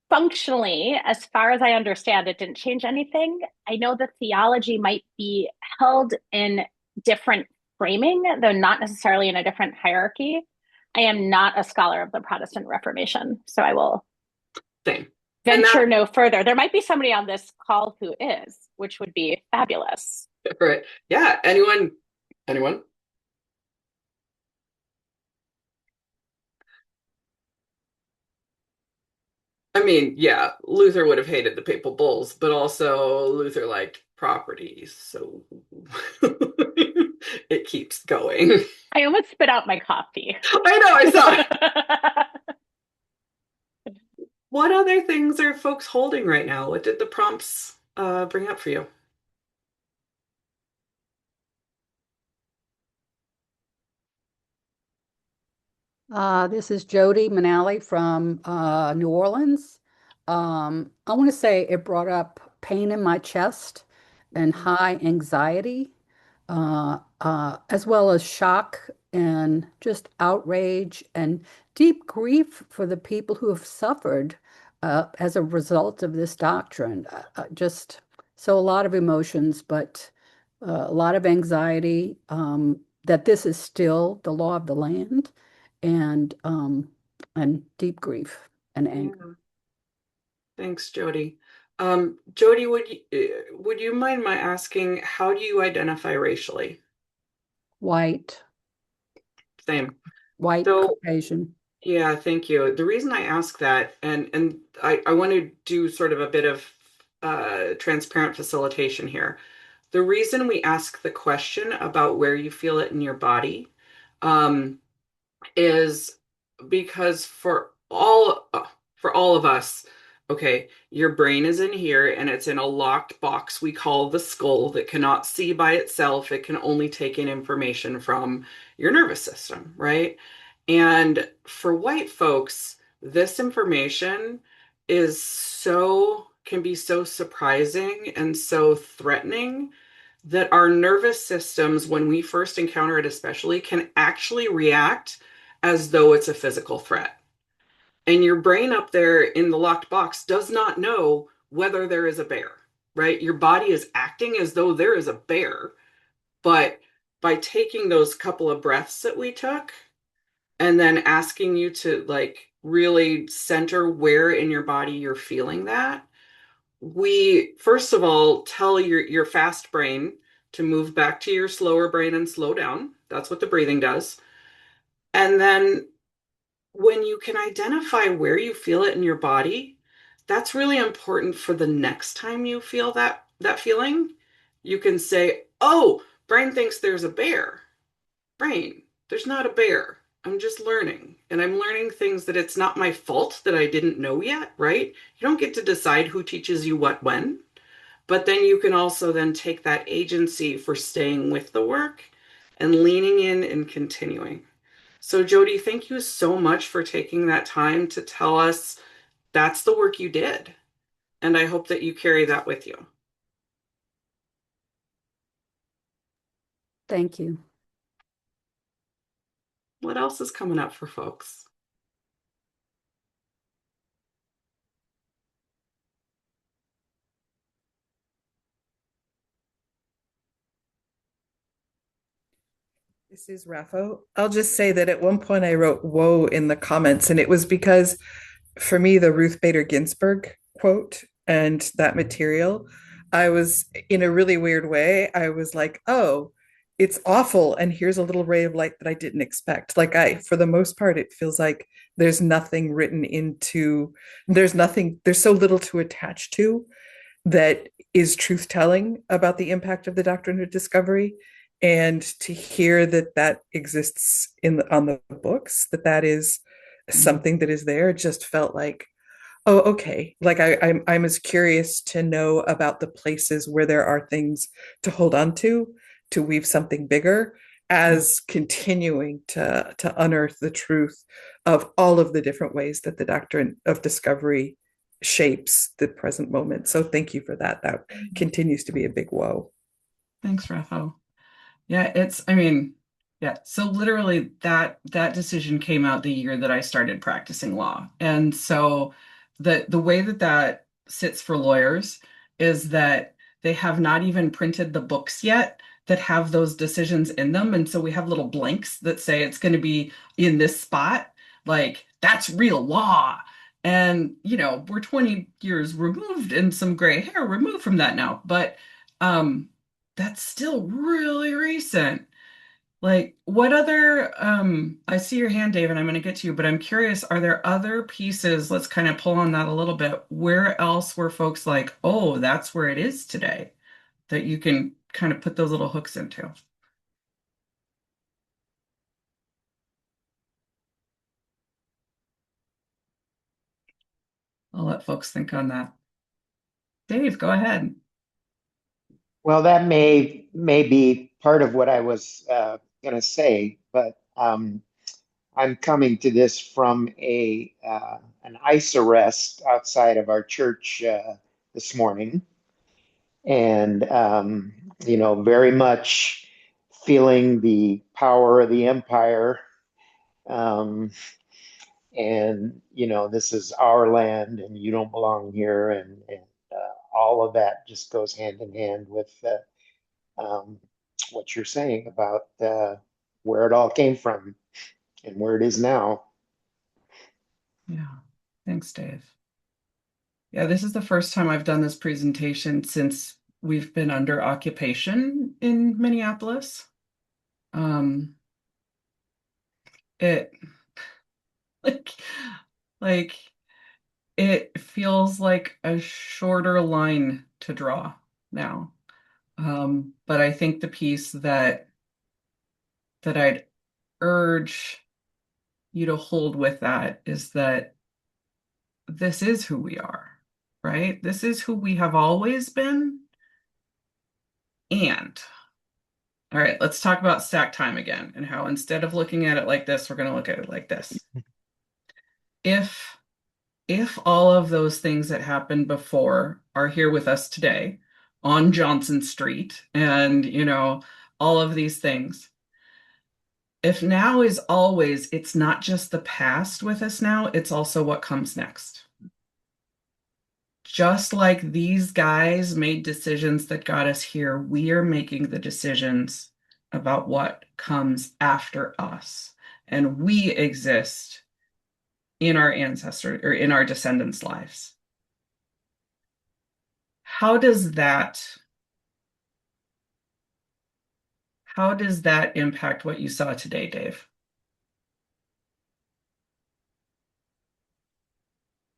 functionally, as far as I understand, it didn't change anything. I know the theology might be held in different framing, though not necessarily in a different hierarchy. I am not a scholar of the Protestant Reformation, so I will Same. And that, venture no further. There might be somebody on this call who is, which would be fabulous. right. Yeah, anyone? I mean, yeah, Luther would have hated the papal bulls, but also Luther liked property, so it keeps going. I almost spit out my coffee. I know, I saw it. What other things are folks holding right now? What did the prompts bring up for you? This is Jody Manali from New Orleans. I want to say it brought up pain in my chest and Mhm. high anxiety, as well as shock and just outrage and deep grief for the people who have suffered as a result of this doctrine. Just so a lot of emotions, but a lot of anxiety that this is still the law of the land and deep grief and anger. Yeah. Thanks, Jody. Jody, would you mind my asking, how do you identify racially? White, Same. white, So, Caucasian. yeah, thank you. The reason I ask that, and I want to do sort of a bit of transparent facilitation here. The reason we ask the question about where you feel it in your body, um, is because for all of us, okay, your brain is in here and it's in a locked box we call the skull that cannot see by itself. It can only take in information from your nervous system, right? And for white folks, this information is so can be so surprising and so threatening that our nervous systems, when we first encounter it especially, can actually react as though it's a physical threat. And your brain up there in the locked box does not know whether there is a bear, right? Your body is acting as though there is a bear, but by taking those couple of breaths that we took and then asking you to like really center where in your body you're feeling that, we first of all tell your fast brain to move back to your slower brain and slow down. That's what the breathing does. And then when you can identify where you feel it in your body, that's really important for the next time you feel that feeling. You can say, "Oh, brain thinks there's a bear. Brain, there's not a bear. I'm just learning. And I'm learning things that it's not my fault that I didn't know yet, right? You don't get to decide who teaches you what when, but then you can also then take that agency for staying with the work and leaning in and continuing." So, Jody, thank you so much for taking that time to tell us that's the work you did. And I hope that you carry that with you. Thank you. What else is coming up for folks? This is Raffo. I'll just say that at one point I wrote "whoa" in the comments, and it was because for me, the Ruth Bader Ginsburg quote and that material, I was in a really weird way. I was like, oh, it's awful. And here's a little ray of light that I didn't expect. Like, for the most part, it feels like there's nothing written into, there's nothing, there's so little to attach to that is truth telling about the impact of the doctrine of discovery. And to hear that that exists on the books, that is something that is there, just felt like, oh, okay. Like I'm as curious to know about the places where there are things to hold on to weave something bigger, as continuing to unearth the truth of all of the different ways that the doctrine of discovery shapes the present moment. So thank you for that. That continues to be a big whoa. Thanks, Rafa. Yeah, I mean, yeah. So literally that decision came out the year that I started practicing law. And so the way that sits for lawyers is that they have not even printed the books yet that have those decisions in them. And so we have little blanks that say it's going to be in this spot, like that's real law. And, we're 20 years removed and some gray hair removed from that now. But that's still really recent. Like, what other, I see your hand, Dave, and I'm going to get to you, but I'm curious, are there other pieces? Let's kind of pull on that a little bit. Where else were folks like, oh, that's where it is today, that you can kind of put those little hooks into? I'll let folks think on that. Dave, go ahead. Well, that may be part of what I was going to say, but I'm coming to this from an ICE arrest outside of our church this morning, and very much feeling the power of the empire. Um, and this is our land, and you don't belong here, and all of that just goes hand in hand with what you're saying about where it all came from and where it is now. Yeah, thanks, Dave. Yeah, this is the first time I've done this presentation since we've been under occupation in Minneapolis. Um, it like like it feels like a shorter line to draw now. But I think the piece that I'd urge you to hold with that is that this is who we are, right? This is who we have always been. And all right, let's talk about stack time again and how instead of looking at it like this, we're going to look at it like this. If if all of those things that happened before are here with us today on Johnson Street and, all of these things, if now is always, it's not just the past with us now, it's also what comes next. Just like these guys made decisions that got us here, we are making the decisions about what comes after us. And we exist in our ancestors or in our descendants' lives. How does that impact what you saw today, Dave?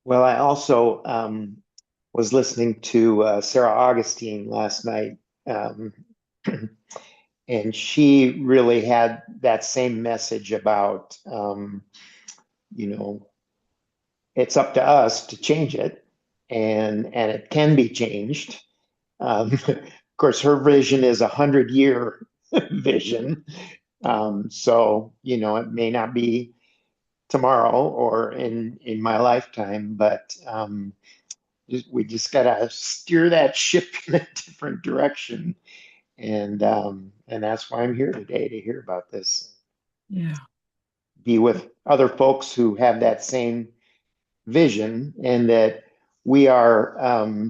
Well, I also was listening to Sarah Augustine last night, um, and she really had that same message about, you know, it's up to us to change it, and it can be changed. Of course, her vision is 100-year vision, so it may not be tomorrow or in my lifetime, but we just gotta steer that ship in a different direction, and that's why I'm here today to hear about this. Yeah. Be with other folks who have that same vision, and that we are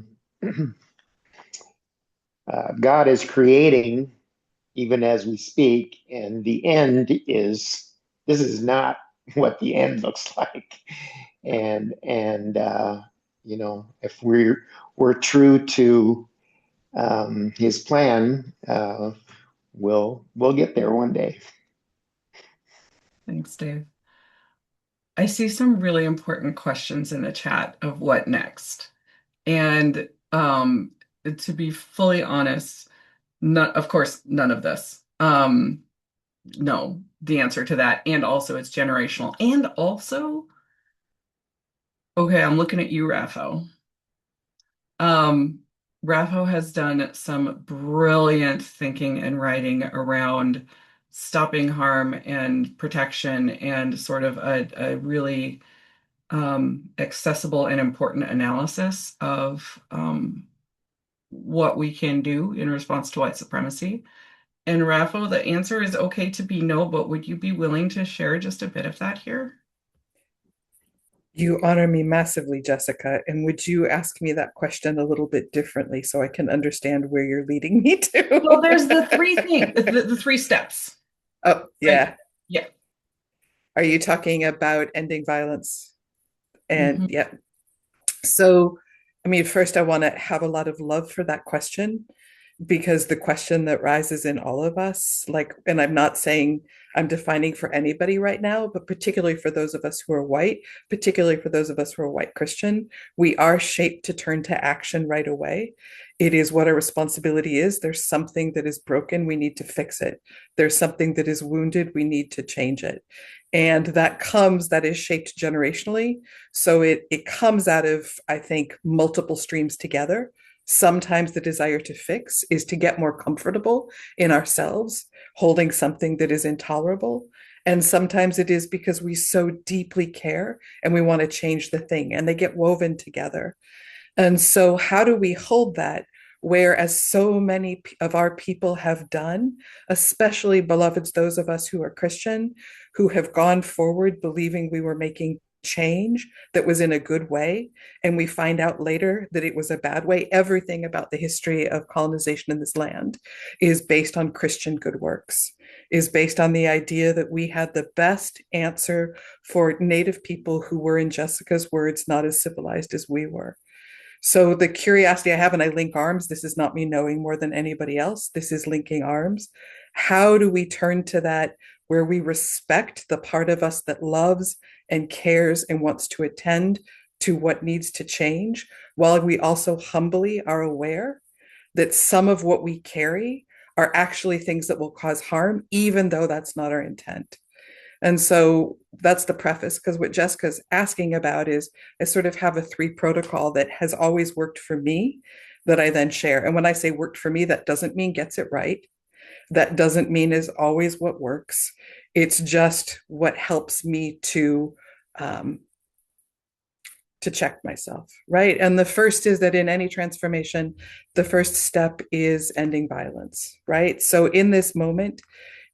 God is creating even as we speak, and the end is this is not what the end looks like, and if we're true to his plan, we'll get there one day. Thanks, Dave. I see some really important questions in the chat of what next. And to be fully honest, of course, none of this. No, the answer to that. And also it's generational. And also, okay, I'm looking at you, Rafo. Rafo has done some brilliant thinking and writing around stopping harm and protection and sort of a really accessible and important analysis of what we can do in response to white supremacy. And Rafo, the answer is okay to be no, but would you be willing to share just a bit of that here? You honor me massively, Jessica. And would you ask me that question a little bit differently so I can understand where you're leading me to? Well, there's the three things, the three steps. Oh, yeah. Right? Yeah. Are you talking about ending violence? And Mhm. yeah. So, I mean, first, I want to have a lot of love for that question, because the question that rises in all of us, like, and I'm not saying I'm defining for anybody right now, but particularly for those of us who are white, particularly for those of us who are white Christian, we are shaped to turn to action right away. It is what our responsibility is. There's something that is broken, we need to fix it. There's something that is wounded, we need to change it. And that is shaped generationally. So it comes out of, I think, multiple streams together. Sometimes the desire to fix is to get more comfortable in ourselves, holding something that is intolerable. And sometimes it is because we so deeply care and we want to change the thing, and they get woven together. And so, how do we hold that? Whereas so many of our people have done, especially beloveds, those of us who are Christian, who have gone forward believing we were making change that was in a good way, and we find out later that it was a bad way. Everything about the history of colonization in this land is based on Christian good works, is based on the idea that we had the best answer for Native people who were, in Jessica's words, not as civilized as we were. So the curiosity I have, and I link arms, this is not me knowing more than anybody else, this is linking arms. How do we turn to that where we respect the part of us that loves and cares and wants to attend to what needs to change, while we also humbly are aware that some of what we carry are actually things that will cause harm, even though that's not our intent? And so that's the preface, because what Jessica's asking about is I sort of have a three protocol that has always worked for me that I then share. And when I say worked for me, that doesn't mean gets it right. That doesn't mean is always what works. It's just what helps me to check myself, right? And the first is that in any transformation, the first step is ending violence, right? So in this moment,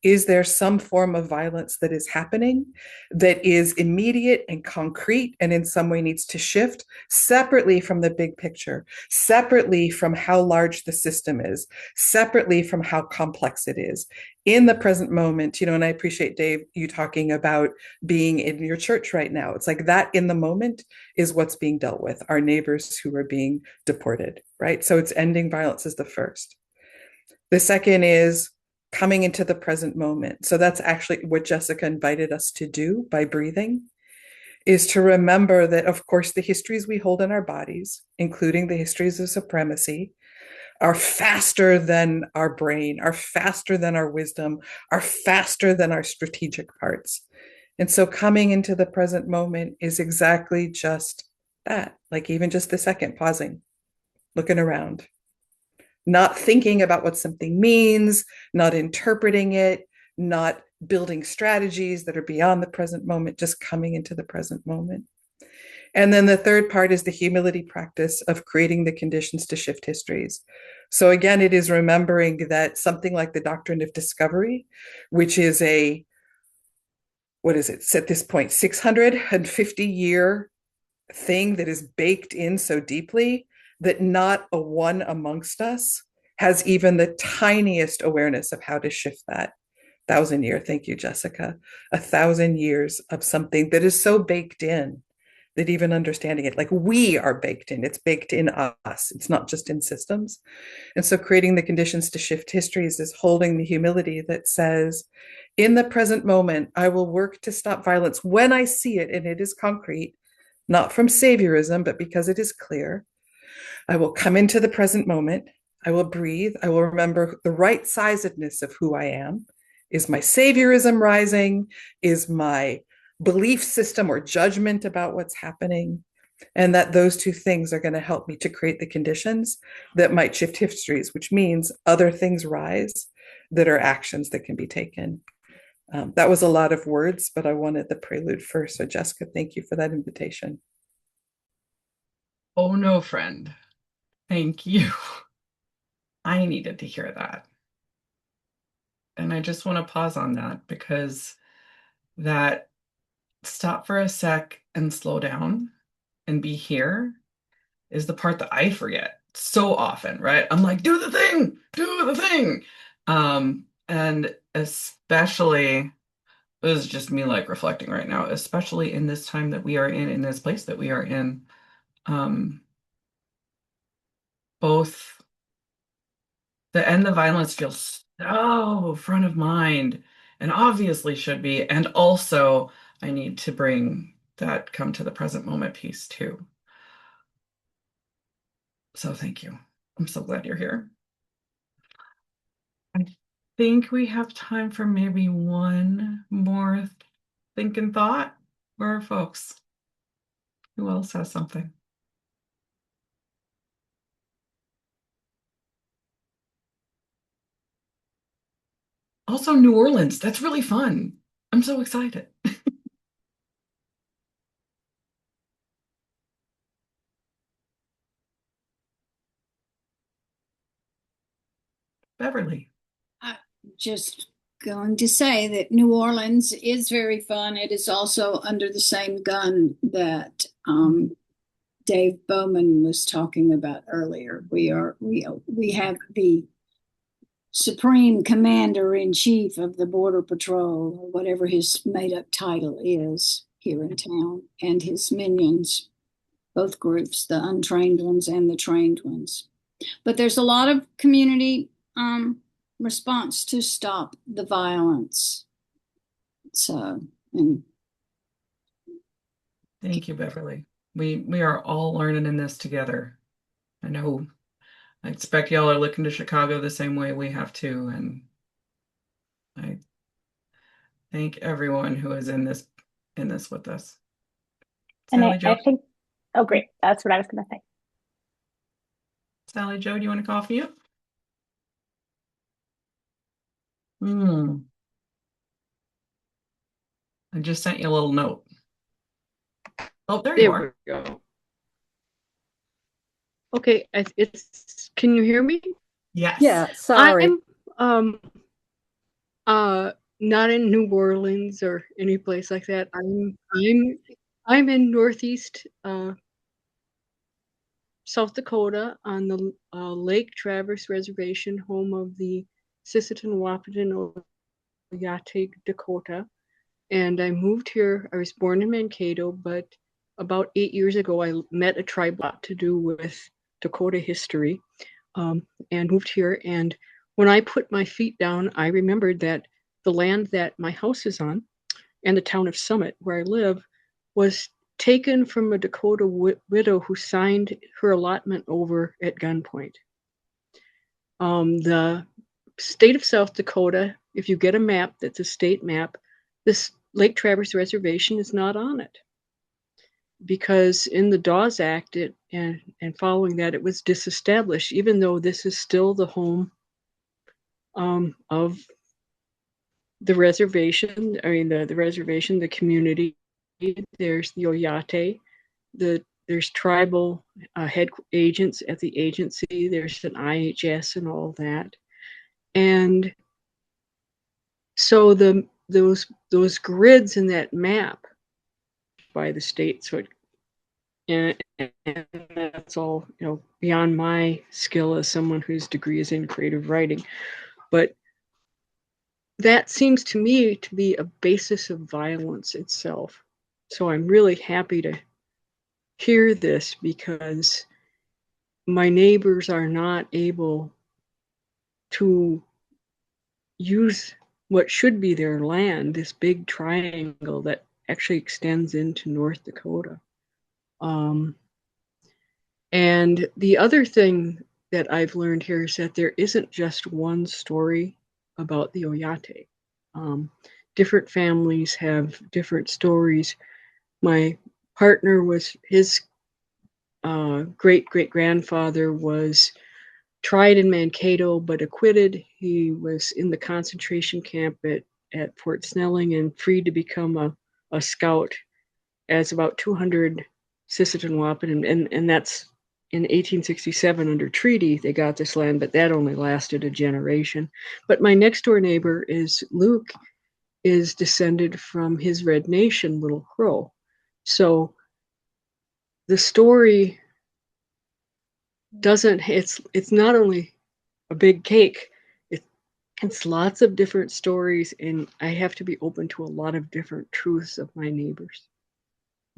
is there some form of violence that is happening that is immediate and concrete and in some way needs to shift separately from the big picture, separately from how large the system is, separately from how complex it is? In the present moment, and I appreciate, Dave, you talking about being in your church right now. It's like that in the moment is what's being dealt with, our neighbors who are being deported, right? So it's ending violence is the first. The second is coming into the present moment. So that's actually what Jessica invited us to do by breathing, is to remember that, of course, the histories we hold in our bodies, including the histories of supremacy, are faster than our brain, are faster than our wisdom, are faster than our strategic parts. And so coming into the present moment is exactly just that, like even just the second, pausing, looking around, not thinking about what something means, not interpreting it, not building strategies that are beyond the present moment, just coming into the present moment. And then the third part is the humility practice of creating the conditions to shift histories. So again, it is remembering that something like the Doctrine of Discovery, which is what is it, at this point, 650-year thing that is baked in so deeply that not a one amongst us has even the tiniest awareness of how to shift that. 1,000-year, thank you, Jessica. 1,000 years of something that is so baked in that even understanding it, like we are baked in, it's baked in us. It's not just in systems. And so creating the conditions to shift histories is holding the humility that says, in the present moment, I will work to stop violence when I see it and it is concrete, not from saviorism, but because it is clear. I will come into the present moment. I will breathe. I will remember the right sizedness of who I am. Is my saviorism rising? Is my belief system or judgment about what's happening? And that those two things are going to help me to create the conditions that might shift histories, which means other things rise that are actions that can be taken. That was a lot of words, but I wanted the prelude first. So Jessica, thank you for that invitation. Oh no, friend. Thank you. I needed to hear that. And I just want to pause on that because that stop for a sec and slow down and be here is the part that I forget so often, right? I'm like, do the thing, do the thing. And especially, this is just me like reflecting right now, especially in this time that we are in this place that we are in. Both the end the violence feels so front of mind and obviously should be. And also, I need to bring that come to the present moment piece too. So thank you. I'm so glad you're here. I think we have time for maybe one more thinking thought. Where are folks? Who else has something? Also, New Orleans. That's really fun. I'm so excited. Beverly. Just going to say that New Orleans is very fun. It is also under the same gun that Dave Bowman was talking about earlier. We have the Supreme Commander in Chief of the Border Patrol, or whatever his made up title is here in town, and his minions, both groups, the untrained ones and the trained ones. But there's a lot of community response to stop the violence. So, and Thank you, Beverly. We are all learning in this together. I know. I expect y'all are looking to Chicago the same way we have to, and I thank everyone who is in this with us. And Sally Jo. I think, oh, great. That's what I was going to say. Sally Jo, do you want to call for you? I just sent you a little note. Oh, there you are. We go. Okay, can you hear me? Yes. Yeah, sorry. I'm not in New Orleans or any place like that. I'm in Northeast South Dakota on the Lake Traverse Reservation, home of the Sisseton Wahpeton Oyate Dakota. And I moved here. I was born in Mankato, but about 8 years ago, I met a tribe to do with Dakota history, and moved here. And when I put my feet down, I remembered that the land that my house is on and the town of Summit, where I live, was taken from a Dakota widow who signed her allotment over at gunpoint. The state of South Dakota, if you get a map that's a state map, this Lake Traverse Reservation is not on it, because in the Dawes Act and following that, it was disestablished, even though this is still the home of the reservation. I mean, the reservation, the community. There's the Oyate, there's tribal head agents at the agency. There's an IHS and all that, and so those grids in that map by the state. So and that's all, beyond my skill as someone whose degree is in creative writing, but that seems to me to be a basis of violence itself. So I'm really happy to hear this, because my neighbors are not able to use what should be their land, this big triangle that actually extends into North Dakota. And the other thing that I've learned here is that there isn't just one story about the Oyate. Different families have different stories. My partner was, his great-great-grandfather was tried in Mankato but acquitted. He was in the concentration camp at Fort Snelling and freed to become a scout as about 200 Sisseton Wahpeton, and that's in 1867 under treaty. They got this land, but that only lasted a generation. But my next door neighbor is Luke, is descended from his Red Nation, Little Crow. So the story it's not only a big cake, it's lots of different stories, and I have to be open to a lot of different truths of my neighbors.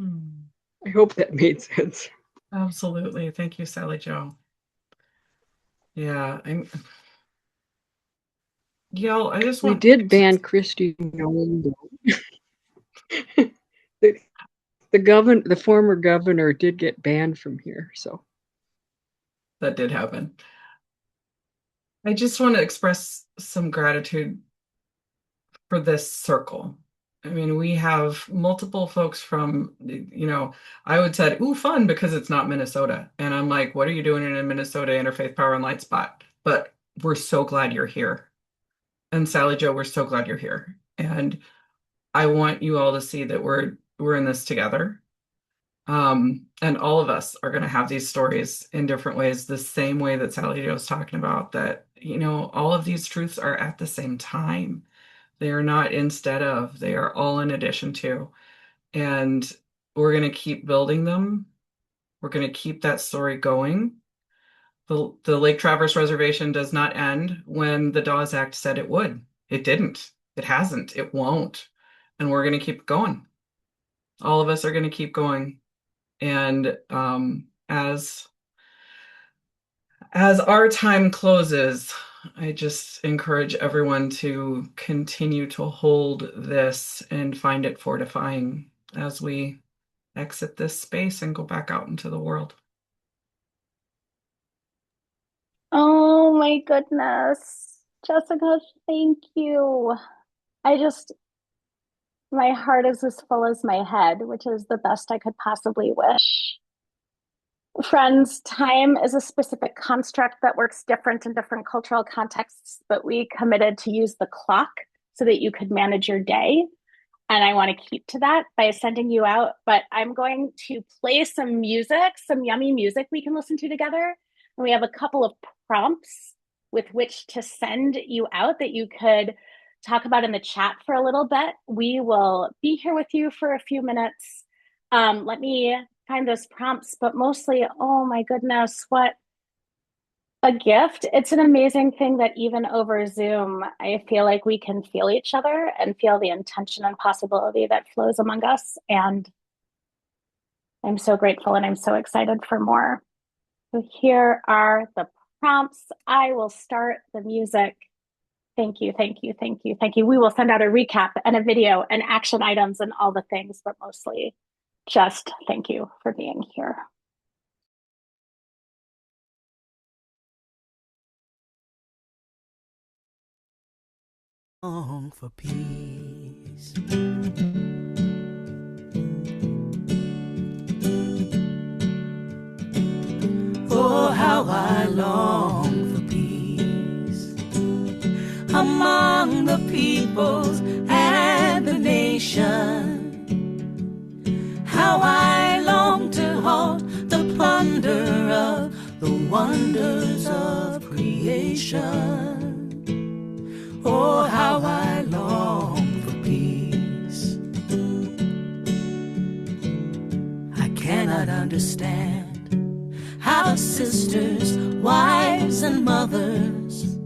I hope that made sense. Absolutely. Thank you, Sally Jo. Yeah, I just We want did ban Christy Nolan, though. The former governor did get banned from here, so that did happen. I just want to express some gratitude for this circle. I mean, we have multiple folks from, I would say, ooh, fun, because it's not Minnesota. And I'm like, what are you doing in a Minnesota Interfaith Power and Light spot? But we're so glad you're here. And Sally Jo, we're so glad you're here. And I want you all to see that we're in this together. And all of us are going to have these stories in different ways, the same way that Sally Jo was talking about, that, all of these truths are at the same time. They are not instead of, they are all in addition to. And we're going to keep building them. We're going to keep that story going. The Lake Traverse Reservation does not end when the Dawes Act said it would. It didn't. It hasn't. It won't. And we're going to keep going. All of us are going to keep going. And as our time closes, I just encourage everyone to continue to hold this and find it fortifying as we exit this space and go back out into the world. Oh my goodness. Jessica, thank you. My heart is as full as my head, which is the best I could possibly wish. Friends, time is a specific construct that works different in different cultural contexts, but we committed to use the clock so that you could manage your day. And I want to keep to that by sending you out. But I'm going to play some music, some yummy music we can listen to together. And we have a couple of prompts with which to send you out that you could talk about in the chat for a little bit. We will be here with you for a few minutes. Let me find those prompts, but mostly, oh my goodness, what a gift. It's an amazing thing that even over Zoom, I feel like we can feel each other and feel the intention and possibility that flows among us. And I'm so grateful and I'm so excited for more. So here are the prompts. I will start the music. Thank you, thank you, thank you, thank you. We will send out a recap and a video and action items and all the things, but mostly just thank you for being here. Long for peace. Oh, how I long for peace among the peoples and the nation. How I long to halt the plunder of the wonders of creation. Oh, how I long for peace. I cannot understand how sisters, wives, and mothers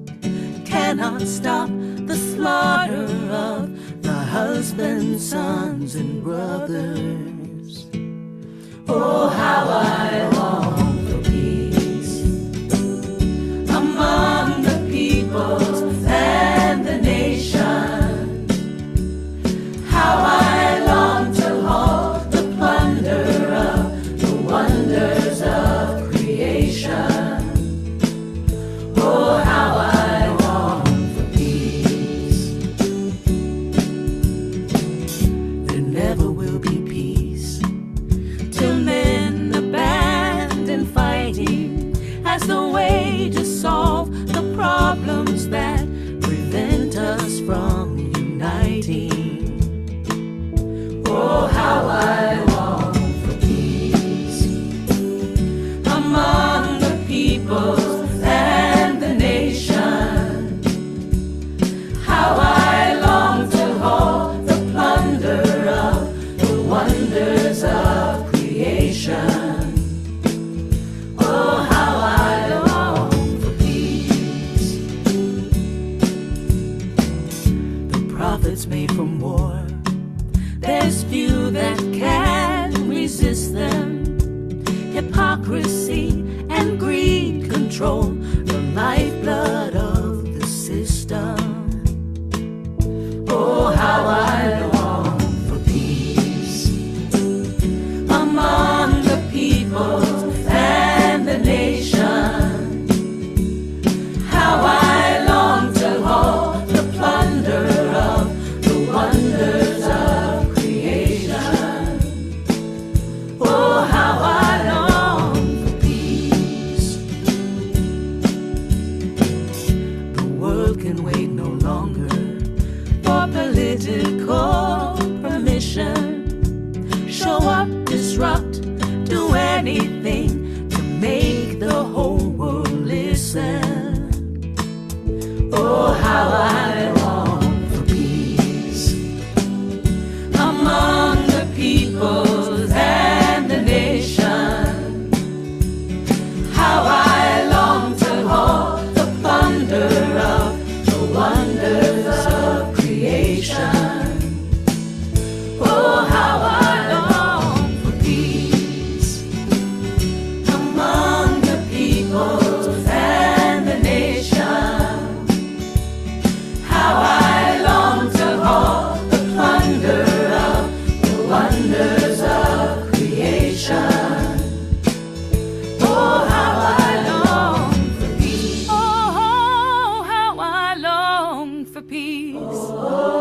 cannot stop the slaughter of the husbands, sons, and brothers. Oh, how I long for peace among the peoples and the nation. How I long to halt the plunder of the wonders of creation. Oh, how I long for peace. There never will be peace till men abandon fighting as the way to solve the problems that prevent us from uniting. Oh, how I long for peace among the peoples and the nation. How I long to halt the plunder of the wonders of creation. Oh, how I long for peace. The prophets made from war, there's few that can resist them. Hypocrisy and greed control the lifeblood of the system. Oh, how I long for peace among the peoples and the nation. How I long to halt the plunder of the wonders of creation. Oh, how I long for peace. The world can wait no longer for political permission. Show up, disrupt, do anything to make the whole world listen. Oh, how I long for peace among the peoples and the nation. How I long to halt the plunder of the wonders of creation. Oh, how I long for peace among the peoples and the nation. How I long to halt the plunder of the wonders of creation. Oh, how I long for peace. Oh, how I long for peace. Oh,